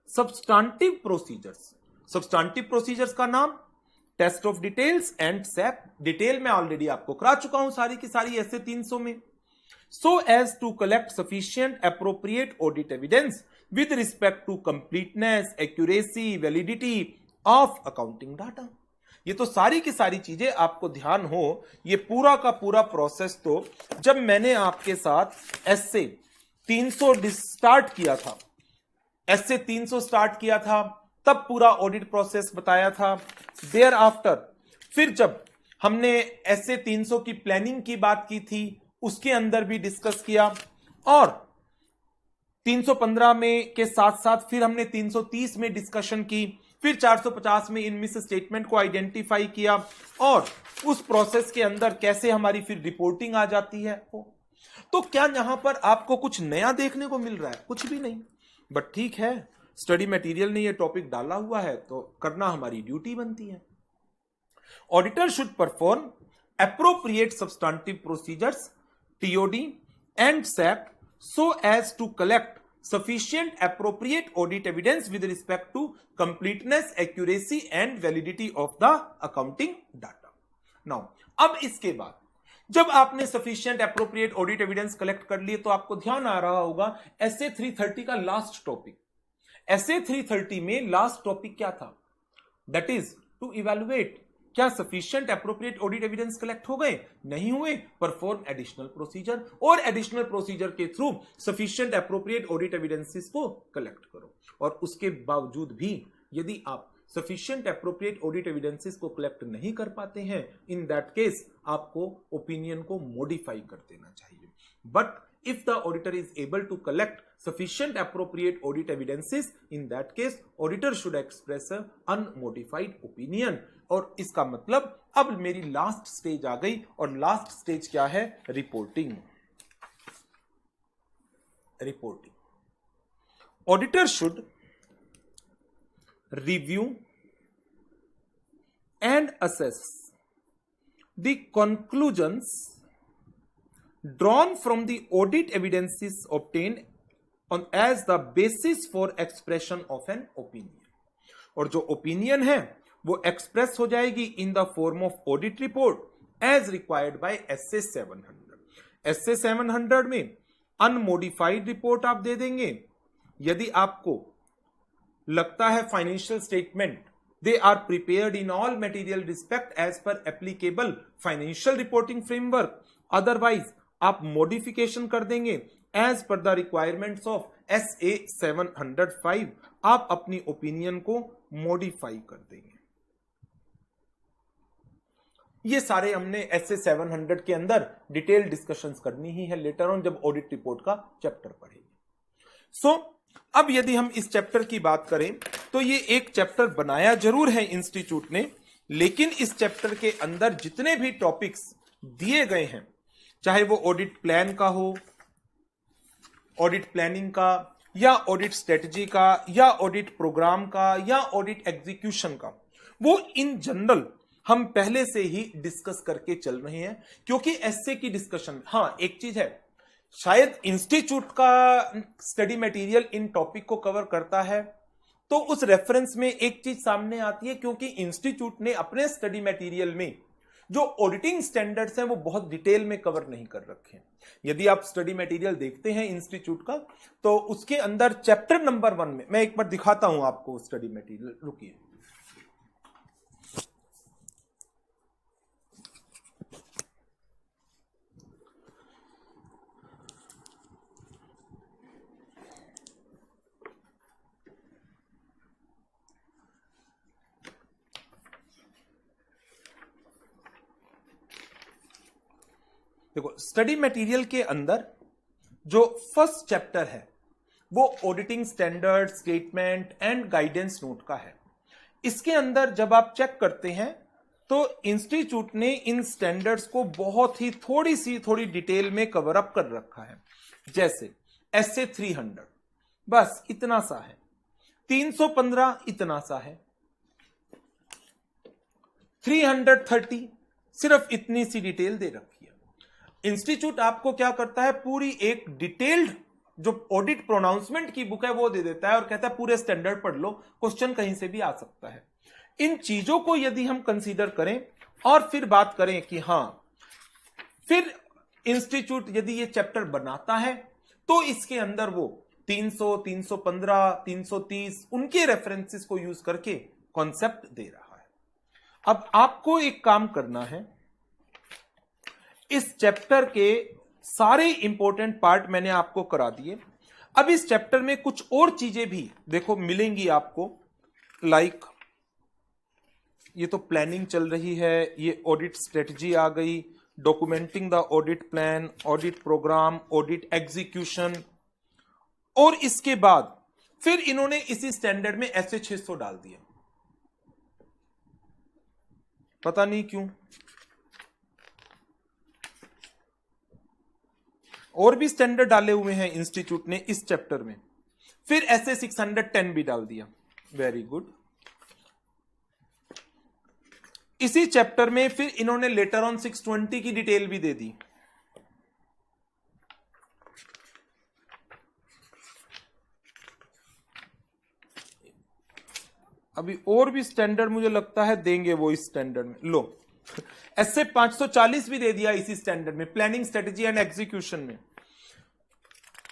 A: substantive procedures. Substantive procedures का नाम test of details and SAP। Detail में ऑलरेडी आपको करा चुका हूं सारी की सारी SA 300 में। So as to collect sufficient appropriate audit evidence with respect to completeness, accuracy, validity of accounting data. ये तो सारी की सारी चीजें आपको ध्यान हो, ये पूरा का पूरा प्रोसेस तो जब मैंने आपके साथ SA 300 स्टार्ट किया था, SA 300 स्टार्ट किया था, तब पूरा ऑडिट प्रोसेस बताया था। देयर आफ्टर फिर जब हमने SA 300 की प्लानिंग की बात की थी उसके अंदर भी डिस्कस किया, और 315 में के साथ साथ फिर हमने 330 में डिस्कशन की, फिर 450 में इन मिस स्टेटमेंट को आइडेंटिफाई किया, और उस प्रोसेस के अंदर कैसे हमारी फिर रिपोर्टिंग आ जाती है। तो क्या यहां पर आपको कुछ नया देखने को मिल रहा है? कुछ भी नहीं, बट ठीक है, स्टडी मटेरियल ने ये टॉपिक डाला हुआ है तो करना हमारी ड्यूटी बनती है। Auditor should perform appropriate substantive procedures TOD and SAP so as to collect sufficient appropriate audit evidence with respect to completeness, accuracy and validity of the accounting data. Now, अब इसके बाद जब आपने sufficient appropriate audit evidence collect कर लिए तो आपको ध्यान आ रहा होगा SA 330 का लास्ट टॉपिक। SA 330 में लास्ट टॉपिक क्या था? That is to evaluate क्या sufficient appropriate audit evidence collect हो गए, नहीं हुए, परफॉर्म एडिशनल प्रोसीजर, और एडिशनल प्रोसीजर के through sufficient appropriate audit evidences को कलेक्ट करो। और उसके बावजूद भी यदि आप सफिशिएंट एप्रोप्रिएट ऑडिट एविडेंसेस को कलेक्ट नहीं कर पाते हैं, इन दैट केस आपको ओपिनियन को मॉडिफाई कर देना चाहिए। But if the auditor is able to collect sufficient appropriate audit evidences, in that case auditor should express a unmodified opinion। और इसका मतलब अब मेरी लास्ट स्टेज आ गई, और लास्ट स्टेज क्या है? Reporting. Auditor should review and assess the conclusions drawn from the audit evidences obtained on as the basis for expression of an opinion। और जो ओपिनियन है वो एक्सप्रेस हो जाएगी in the form of audit report as required by SA 700। SA 700 में unmodified report आप दे देंगे। यदि आपको लगता है financial statement they are prepared in all material respect as per applicable financial reporting framework, otherwise आप मॉडिफिकेशन कर देंगे as per the requirements of SA 705, आप अपनी ओपिनियन को मॉडिफाई कर देंगे। ये सारे हमने SA 700 के अंदर डिटेल डिस्कशंस करनी ही है लेटर ऑन जब ऑडिट रिपोर्ट का चैप्टर पढ़ेंगे। अब यदि हम इस चैप्टर की बात करें तो ये एक चैप्टर बनाया जरूर है इंस्टीट्यूट ने लेकिन इस चैप्टर के अंदर जितने भी टॉपिक्स दिए गए हैं, चाहे वो ऑडिट प्लान का हो, ऑडिट प्लानिंग का, या ऑडिट स्ट्रेटजी का, या ऑडिट प्रोग्राम का, या ऑडिट एग्जीक्यूशन का, वो इन जनरल हम पहले से ही डिस्कस करके चल रहे हैं। क्योंकि ऐसे की डिस्कशन, हाँ एक चीज है, शायद इंस्टीट्यूट का स्टडी मटेरियल इन टॉपिक को कवर करता है, तो उस रेफरेंस में एक चीज सामने आती है, क्योंकि इंस्टीट्यूट ने अपने स्टडी मटेरियल में जो ऑडिटिंग स्टैंडर्ड्स हैं वो बहुत डिटेल में कवर नहीं कर रखे हैं। यदि आप स्टडी मटेरियल देखते हैं इंस्टीट्यूट का, तो उसके अंदर चैप्टर नंबर 1 में, मैं एक बार दिखाता हूं आपको स्टडी मटेरियल, रुकिए। देखो, स्टडी मटेरियल के अंदर जो फर्स्ट चैप्टर है वो auditing standard statement and guidance note का है। इसके अंदर जब आप चेक करते हैं तो इंस्टीट्यूट ने इन स्टैंडर्ड्स को बहुत ही थोड़ी डिटेल में कवर अप कर रखा है। जैसे SA 300 बस इतना सा है, 315 इतना सा है, 330 सिर्फ इतनी सी डिटेल दे रखी है। इंस्टीट्यूट आपको क्या करता है, पूरी एक डिटेल्ड जो ऑडिट प्रोनाउंसमेंट की बुक है वो दे देता है और कहता है पूरे स्टैंडर्ड पढ़ लो, क्वेश्चन कहीं से भी आ सकता है। इन चीजों को यदि हम कंसीडर करें और फिर बात करें कि हां, फिर इंस्टीट्यूट यदि ये चैप्टर बनाता है तो इसके अंदर वो 300, 315, 330 उनके रेफरेंसेस को यूज करके कॉन्सेप्ट दे रहा है। अब आपको एक काम करना है, इस चैप्टर के सारे इंपॉर्टेंट पार्ट मैंने आपको करा दिए। अब इस चैप्टर में कुछ और चीजें भी देखो मिलेंगी आपको, लाइक ये तो प्लानिंग चल रही है, ये ऑडिट स्ट्रेटजी आ गई, documenting the audit plan, audit program, audit execution, और इसके बाद फिर इन्होंने इसी स्टैंडर्ड में SA 600 डाल दिया, पता नहीं क्यों। और भी स्टैंडर्ड डाले हुए हैं इंस्टीट्यूट ने इस चैप्टर में, फिर SA 610 भी डाल दिया, वेरी गुड। इसी चैप्टर में फिर इन्होंने लेटर ऑन 620 की डिटेल भी दे दी। अभी और भी स्टैंडर्ड मुझे लगता है देंगे वो इस स्टैंडर्ड में, लो SA 540 भी दे दिया इसी स्टैंडर्ड में, प्लानिंग स्ट्रेटजी एंड एग्जीक्यूशन में।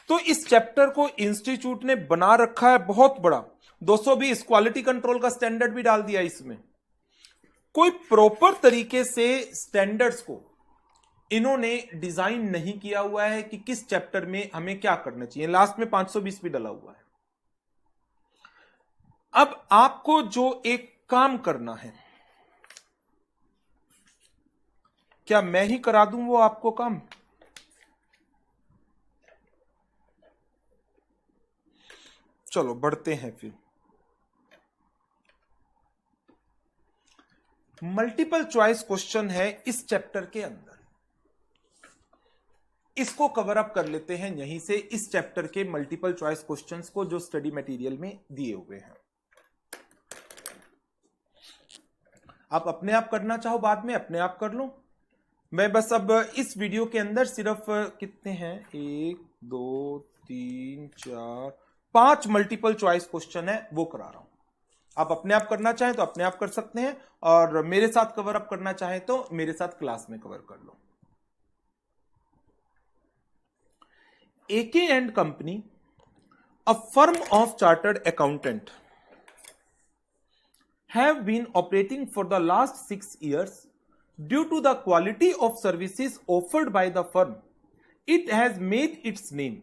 A: तो इस चैप्टर को इंस्टीट्यूट ने बना रखा है बहुत बड़ा, 220 क्वालिटी कंट्रोल का स्टैंडर्ड भी डाल दिया इसमें। कोई प्रॉपर तरीके से स्टैंडर्ड्स को इन्होंने डिजाइन नहीं किया हुआ है कि किस चैप्टर में हमें क्या करना चाहिए। लास्ट में 520 भी डला हुआ है। अब आपको जो एक काम करना है, क्या मैं ही करा दूं वो आपको काम? चलो बढ़ते हैं फिर। मल्टीपल चॉइस क्वेश्चन है इस चैप्टर के अंदर, इसको कवर अप कर लेते हैं यहीं से, इस चैप्टर के मल्टीपल चॉइस क्वेश्चंस को जो स्टडी मटेरियल में दिए हुए हैं। आप अपने आप करना चाहो बाद में अपने आप कर लो, मैं बस अब इस वीडियो के अंदर सिर्फ कितने हैं, 1 2 3 4 5 मल्टीपल चॉइस क्वेश्चन है वो करा रहा हूं। आप अपने आप करना चाहें तो अपने आप कर सकते हैं, और मेरे साथ कवर अप करना चाहें तो मेरे साथ क्लास में कवर कर लो। AK and Company, a firm of chartered accountant, have been operating for the last 6 years. Due to the quality of services offered by the firm, it has made its name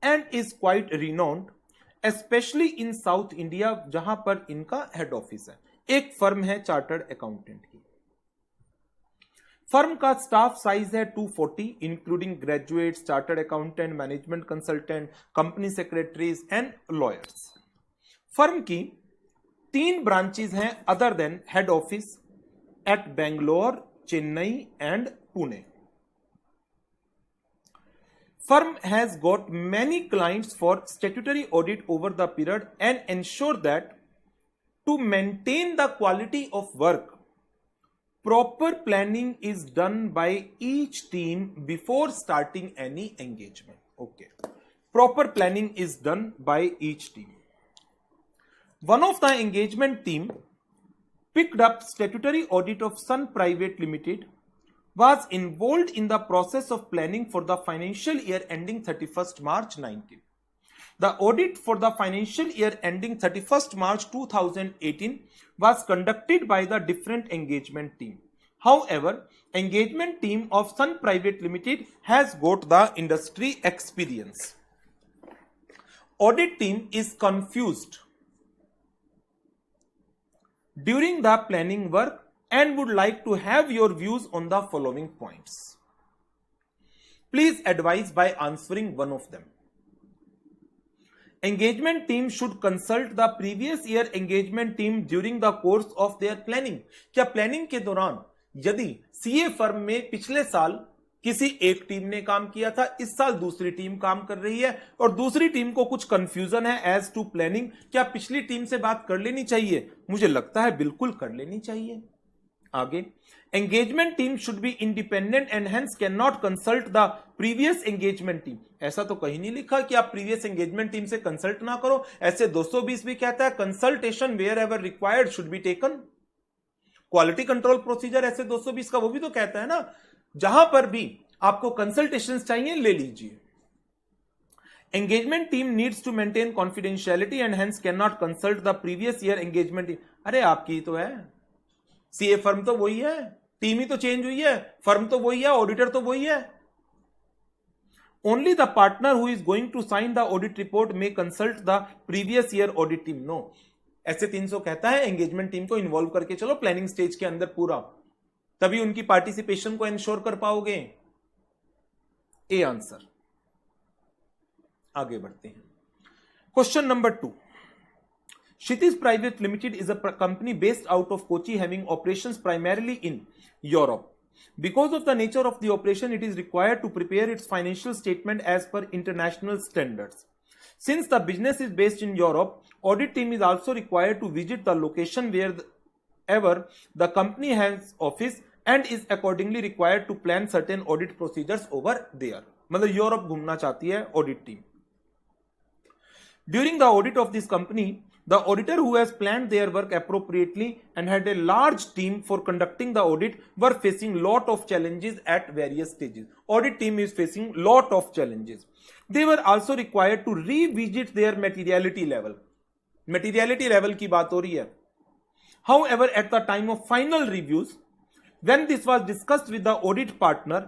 A: and is quite renowned, especially in South India, जहां पर इनका head office है। एक firm है chartered accountant की। Firm का staff size है 240, including graduates, chartered accountant, management consultant, company secretaries and lawyers. Firm की 3 ब्रांचेज हैं other than head office, at Bangalore, Chennai and Pune. Firm has got many clients for statutory audit over the period and ensure that to maintain the quality of work, proper planning is done by each team before starting any engagement. Okay. Proper planning is done by each team. One of the engagement team picked up statutory audit of Sun Private Limited, was involved in the process of planning for the financial year ending 31st March 19. The audit for the financial year ending 31st March 2018 was conducted by the different engagement team. However, engagement team of Sun Private Limited has got the industry experience. Audit team is confused during the planning work and would like to have your views on the following points. Please advise by answering one of them. Engagement team should consult the previous year engagement team during the course of their planning. क्या planning के दौरान यदि CA firm में पिछले साल किसी एक team ने काम किया था, इस साल दूसरी टीम काम कर रही है और दूसरी टीम को कुछ कंफ्यूजन है एज टू प्लानिंग, क्या पिछली टीम से बात कर लेनी चाहिए? मुझे लगता है बिल्कुल कर लेनी चाहिए. आगे, engagement team should be independent and hence can not consult the previous engagement team. ऐसा तो कहीं नहीं लिखा कि आप प्रीवियस एंगेजमेंट टीम से कंसल्ट ना करो. ऐसे 220 भी कहता है consultation wherever required should be taken. Quality control procedure SA 220 का वो भी तो कहता है ना, जहां पर भी आपको कंसल्टेशन चाहिए ले लीजिए. Engagement team needs to maintain confidentiality and hence can not consult the previous year engagement team. अरे आपकी तो है, सीए फर्म तो वही है, टीम ही तो चेंज हुई है, फर्म तो वही है, ऑडिटर तो वही है. Only the partner who is going to sign the audit report may consult the previous year audit team. No, ऐसे 300 कहता है एंगेजमेंट टीम को इन्वॉल्व करके चलो प्लानिंग स्टेज के अंदर पूरा, तभी उनकी पार्टिसिपेशन को इंश्योर कर पाओगे. A answer. आगे बढ़ते हैं. Question number 2. Kshitij Private Limited is a company based out of Kochi having operations primarily in Europe. Because of the nature of the operation, it is required to prepare its financial statement as per international standards. Since the business is based in Europe, audit team is also required to visit the location wherever the company has office and is accordingly required to plan certain audit procedures over there. मतलब Europe घूमना चाहती है audit team. During the audit of this company, the auditor who has planned their work appropriately and had a large team for conducting the audit were facing lot of challenges at various stages. Audit team is facing lot of challenges. They were also required to revisit their materiality level. Materiality level की बात हो रही है. However, at the time of final reviews, when this was discussed with the audit partner,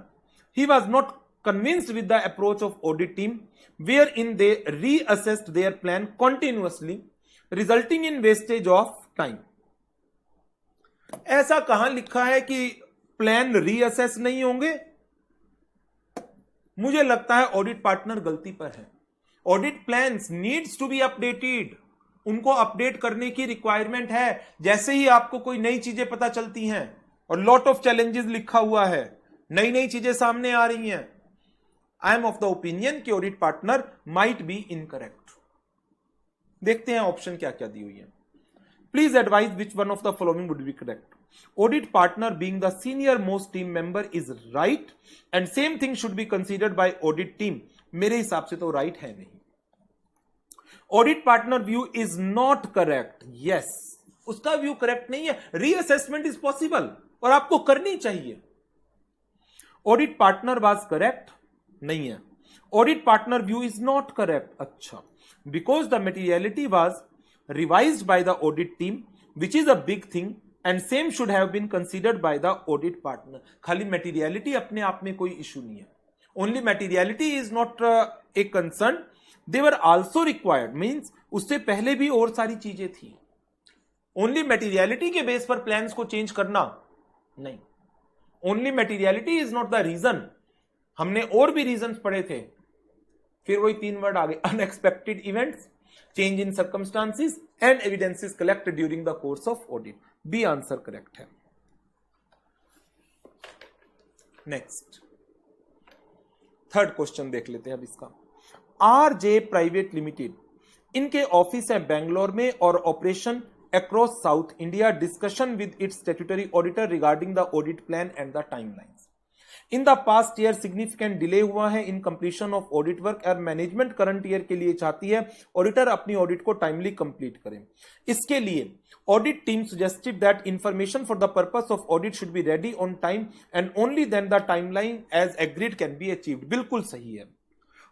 A: he was not convinced with the approach of audit team, wherein they reassessed their plan continuously, resulting in wastage of time. ऐसा कहां लिखा है कि plan reassess नहीं होंगे? मुझे लगता है ऑडिट पार्टनर गलती पर है. Audit plans needs to be updated. उनको अपडेट करने की रिक्वायरमेंट है. जैसे ही आपको कोई नई चीजें पता चलती हैं और लॉट ऑफ चैलेंजेस लिखा हुआ है, नई नई चीजें सामने आ रही हैं, I am of the opinion कि audit partner might be incorrect. देखते हैं ऑप्शन क्या क्या दी हुई है. Please advise which one of the following would be correct. Audit partner being the senior most team member is right and same thing should be considered by audit team. मेरे हिसाब से तो राइट है नहीं. Audit partner view is not correct. Yes, उसका view correct नहीं है. Reassessment is possible और आपको करनी चाहिए. ऑडिट पार्टनर वाज करेक्ट नहीं है. Audit partner view is not correct. अच्छा, because the materiality was revised by the audit team, which is a big thing, and same should have been considered by the audit partner. खाली materiality अपने आप में कोई issue नहीं है. Only materiality is not a concern. They were also required, means उससे पहले भी और सारी चीजें थी. Only materiality के बेस पर plans को change करना नहीं. Only materiality is not the reason. हमने और भी reasons पढ़े थे. फिर वही 3 वर्ड आगे, unexpected events, change in circumstances and evidences collected during the course of audit. B answer correct है. नेक्स्ट थर्ड क्वेश्चन देख लेते हैं अब इसका। आरजे प्राइवेट लिमिटेड, इनके ऑफिस है बेंगलोर में और operation across South India, discussion with its statutory auditor regarding the audit plan and the timelines. In the past year significant delay हुआ है in completion of audit work और management current year के लिए चाहती है ऑडिटर अपनी audit को timely complete करें। इसके लिए audit team suggested that information for the purpose of audit should be ready on time and only then the timeline as agreed can be achieved. बिल्कुल सही है।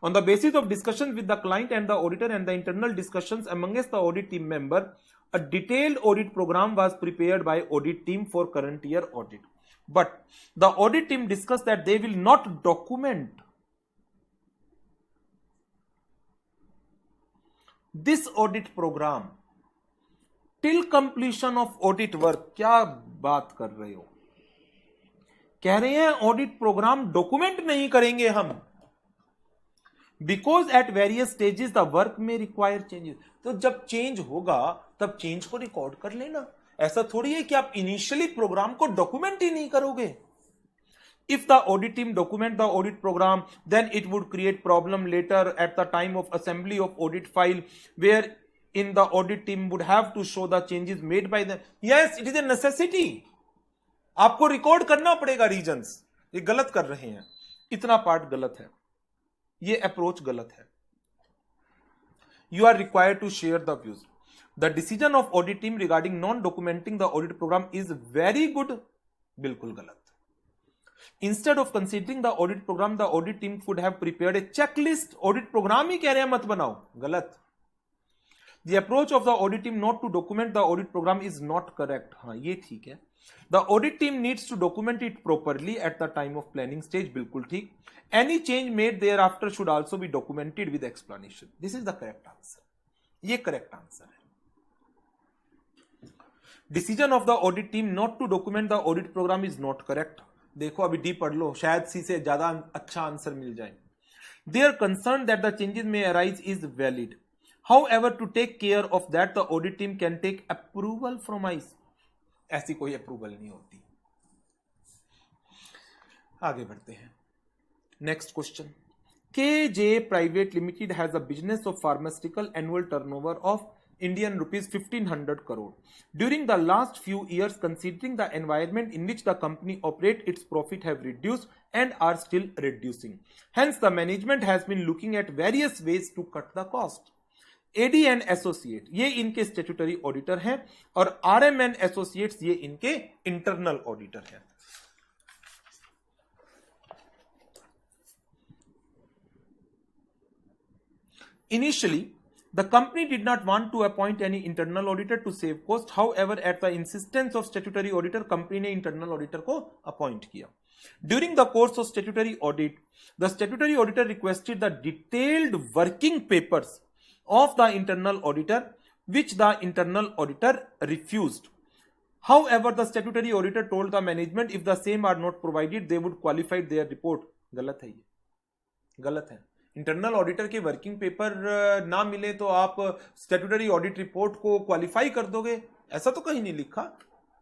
A: On the basis of discussions with the client and the auditor and the internal discussions amongst the audit team member, a detailed audit program was prepared by audit team for current year audit. But the audit team discussed that they will not document this audit program till completion of audit work. क्या बात कर रहे हो? कह रहे हैं audit programme document नहीं करेंगे हम, because at various stages the work में रिक्वायर चेंजेस। तो जब चेंज होगा तब चेंज को रिकॉर्ड कर लेना। ऐसा थोड़ी है कि आप इनिशियली प्रोग्राम को डॉक्यूमेंट ही नहीं करोगे। If the audit team document the audit program then it would create problem later at the time of assembly of audit file wherein the audit team would have to show the changes made by them. Yes, it is a necessity. आपको record करना पड़ेगा reasons. ये गलत कर रहे हैं, इतना part गलत है, ये अप्रोच गलत है। You are required to share the views. The decision of audit team regarding non documenting the audit programme is very good. बिल्कुल गलत। Instead of considering the audit programme the audit team would have prepared a checklist. Audit programme ही कह रहे हैं मत बनाओ, गलत। The approach of the audit team not to document the audit programme is not correct. हाँ, ये ठीक है। The audit team needs to document it properly at the time of planning stage. बिल्कुल ठीक। Any change made thereafter should also be documented with explanation. This is the correct answer. ये correct answer है। Decision of the audit team not to document the audit program is not correct. देखो अभी D पढ़ लो, शायद सी से ज्यादा अच्छा answer मिल जाए। Their concern that the changes may arise is valid. However, to take care of that, the audit team can take approval from ICE. ऐसी कोई अप्रूवल नहीं होती। आगे बढ़ते हैं। Next question. KJ private limited has a business of pharmaceutical annual turnover of Indian rupees 1500 crore. During the last few years, considering the environment in which the company operates, its profit have reduced and are still reducing. Hence, the management has been looking at various ways to cut the cost. AD and associate ये इनके statutory auditor हैं और RM and associates ये इनके internal auditor हैं। Initially, the company did not want to appoint any internal auditor to save cost. However, at the insistence of statutory auditor, company ने internal auditor को appoint किया. During the course of statutory audit, the statutory auditor requested the detailed working papers of the internal auditor, which the internal auditor refused. However, the statutory auditor told the management if the same are not provided, they would qualify their report. गलत है, ये गलत है। Internal auditor के working paper ना मिले तो आप स्टैट्यूटरी ऑडिट रिपोर्ट को क्वालिफाई कर दोगे, ऐसा तो कहीं नहीं लिखा।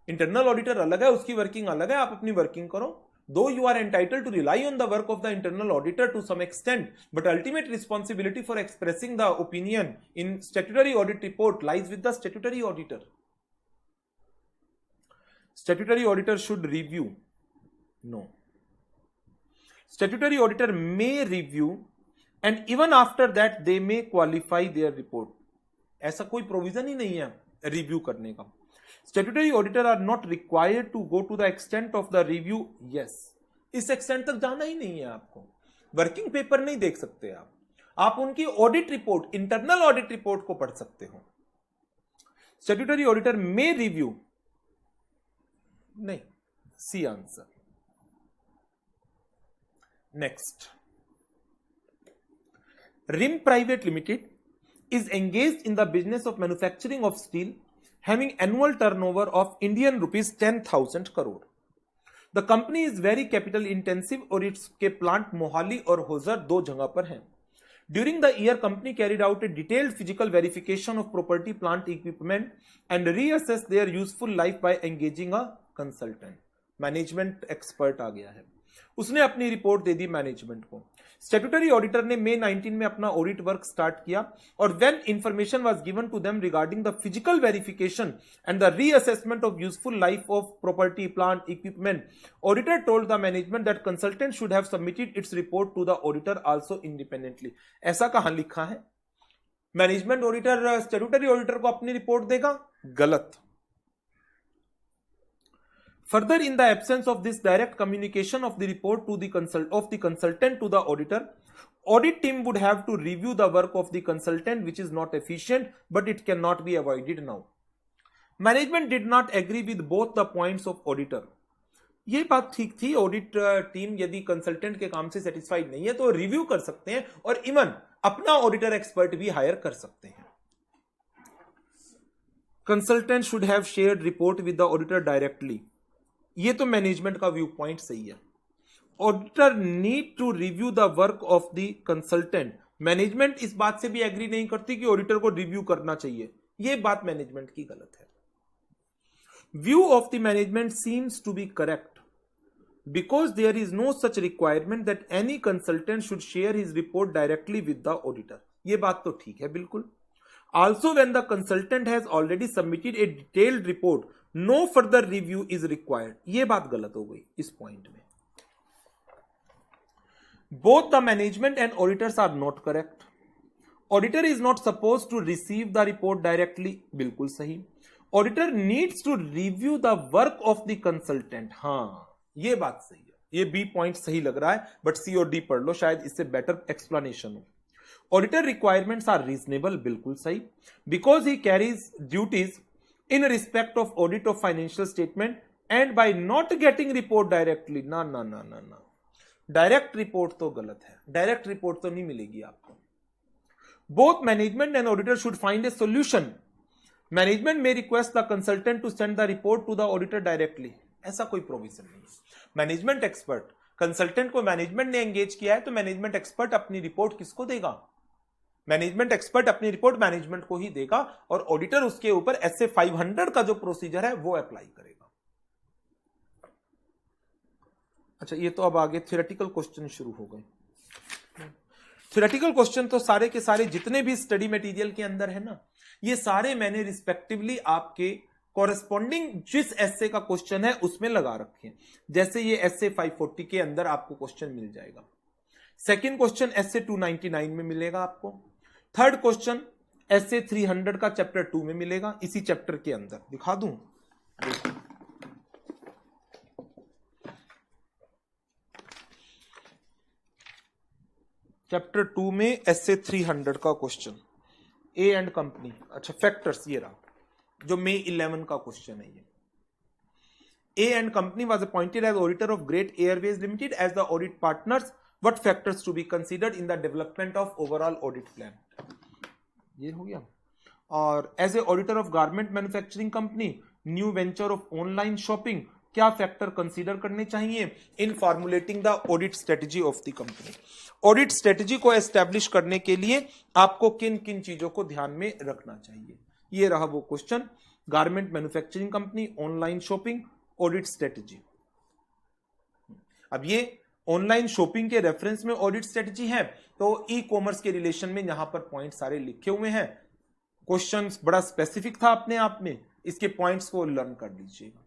A: इंटरनल ऑडिटर अलग है, उसकी वर्किंग अलग है, आप अपनी वर्किंग करो। Though you are entitled to rely on the work of the internal auditor to some extent, but ultimate responsibility for expressing the opinion in statutory audit report lies with the statutory auditor. Statutory auditor should review. No. Statutory auditor may review and even after that they may qualify their report. ऐसा कोई provision ही नहीं है review करने का। Statutory auditor are not required to go to the extent of the review. Yes, इस extent तक जाना ही नहीं है आपको। वर्किंग पेपर नहीं देख सकते आप उनकी audit report, internal audit report को पढ़ सकते हो। स्टैट्यूटरी ऑडिटर में रिव्यू नहीं, C answer. Next, Rim private limited is engaged in the business of manufacturing of steel, having annual turnover of Indian rupees 10,000 crore. The company is very capital intensive और इसके plant Mohali और hosier दो जगह पर हैं। During the year, company carried out a detailed physical verification of property, plant equipment and reassessed their useful life by engaging a consultant. Management expert आ गया है। उसने अपनी रिपोर्ट दे दी मैनेजमेंट को। स्टैट्यूटरी ऑडिटर ने मई 19 में अपना audit work start किया और when information was given to them regarding the physical verification and the reassessment of useful life of property plant equipment, auditor told the management that consultant should have submitted its report to the auditor also independently. ऐसा कहां लिखा है? Management auditor statutory auditor को अपनी report देगा? गलत। Further, in the absence of this direct communication of the report to the consultant to the auditor, audit team would have to review the work of the consultant, which is not efficient, but it cannot be avoided now. Management did not agree with both the points of auditor. ये बात ठीक थी, audit team यदि consultant के काम से satisfied नहीं है तो रिव्यू कर सकते हैं और इवन अपना ऑडिटर एक्सपर्ट भी हायर कर सकते हैं। Consultant should have shared report with the auditor directly. ये तो मैनेजमेंट का व्यू पॉइंट सही है। Auditor need to review the work of the consultant. Management इस बात से भी एग्री नहीं करती कि ऑडिटर को रिव्यू करना चाहिए। ये बात मैनेजमेंट की गलत है। View of the management seems to be correct because there is no such requirement that any consultant should share his report directly with the auditor. ये बात तो ठीक है बिल्कुल। Also when the consultant has already submitted a detailed report, no further review is required। ये बात गलत हो गई इस पॉइंट में। Both the management and auditors are not correct। Auditor is not supposed to receive the report directly। बिल्कुल सही। Auditor needs to review the work of the consultant। हाँ, ये बात सही है। ये बी पॉइंट सही लग रहा है, बट सी और डी पढ़ लो, शायद इससे बेटर एक्सप्लेनेशन हो। Auditor requirements are reasonable। बिल्कुल सही। Because he carries duties in respect of audit of financial statement and by not getting report directly। ना ना ना ना ना, डायरेक्ट रिपोर्ट तो गलत है। डायरेक्ट रिपोर्ट तो नहीं मिलेगी आपको। Both management and auditor should find a solution. Management may request the consultant to send the report to the auditor directly. ऐसा कोई प्रोविजन नहीं है। मैनेजमेंट एक्सपर्ट, कंसल्टेंट को मैनेजमेंट ने एंगेज किया है तो मैनेजमेंट एक्सपर्ट अपनी रिपोर्ट किसको देगा? मैनेजमेंट एक्सपर्ट अपनी रिपोर्ट मैनेजमेंट को ही देगा और ऑडिटर उसके ऊपर SA 500 का जो प्रोसीजर है वो अप्लाई करेगा। अच्छा, ये तो अब आगे थ्योरेटिकल क्वेश्चन शुरू हो गए। थ्योरेटिकल क्वेश्चन तो सारे के सारे जितने भी स्टडी मटेरियल के अंदर है ना, ये सारे मैंने रिस्पेक्टिवली आपके कॉरेस्पॉन्डिंग जिस एसए का क्वेश्चन है उसमें लगा रखे हैं। जैसे ये SA 540 के अंदर आपको क्वेश्चन मिल जाएगा। सेकेंड क्वेश्चन SA 299 में मिलेगा आपको। थर्ड क्वेश्चन SA 300 का चैप्टर 2 में मिलेगा, इसी चैप्टर के अंदर। दिखा दूं, चैप्टर 2 में SA 300 का क्वेश्चन, ए एंड कंपनी। अच्छा, फैक्टर्स ये रहा, जो मई 11 का क्वेश्चन है। ये A and company was appointed as auditor of Great Airways Limited as the audit partners. What factors to be considered in the development of overall audit plan? ये हो गया। और as a auditor of garment manufacturing company, new venture of online shopping, क्या factor consider करने चाहिए in formulating the audit strategy of the company? Audit strategy को establish करने के लिए आपको किन किन चीजों को ध्यान में रखना चाहिए? ये रहा वो question. Garment manufacturing company, online shopping, audit strategy. अब ये ऑनलाइन शॉपिंग के रेफरेंस में ऑडिट स्ट्रेटेजी है, तो ई कॉमर्स के रिलेशन में यहां पर पॉइंट सारे लिखे हुए हैं। क्वेश्चन बड़ा स्पेसिफिक था अपने आप में, इसके पॉइंट्स को लर्न कर लीजिएगा।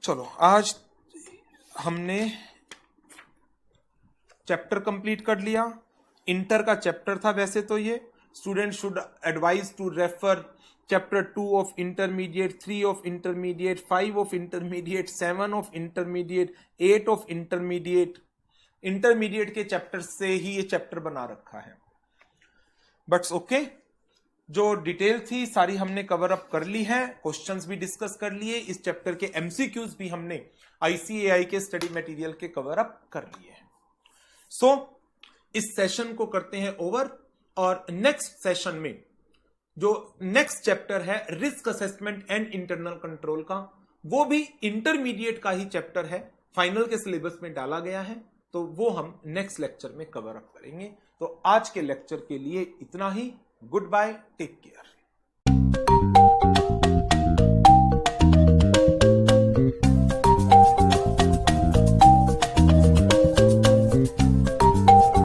A: चलो, आज हमने चैप्टर कंप्लीट कर लिया। इंटर का चैप्टर था वैसे तो ये। Student should advise to refer chapter 2 of intermediate, 3 of intermediate, 5 of intermediate, 7 of intermediate, 8 of intermediate. Intermediate के चैप्टर से ही ये चैप्टर बना रखा है। बट ओके, जो डिटेल थी सारी हमने कवर अप कर ली है, क्वेश्चंस भी डिस्कस कर लिए, इस चैप्टर के MCQs भी हमने ICAI के स्टडी मटेरियल के कवर अप कर लिए हैं। सो इस सेशन को करते हैं ओवर, और नेक्स्ट सेशन में जो नेक्स्ट चैप्टर है risk assessment and internal control का, वो भी इंटरमीडिएट का ही चैप्टर है, फाइनल के सिलेबस में डाला गया है, तो वो हम नेक्स्ट लेक्चर में कवर अप करेंगे। तो आज के लेक्चर के लिए इतना ही। Goodbye, take care.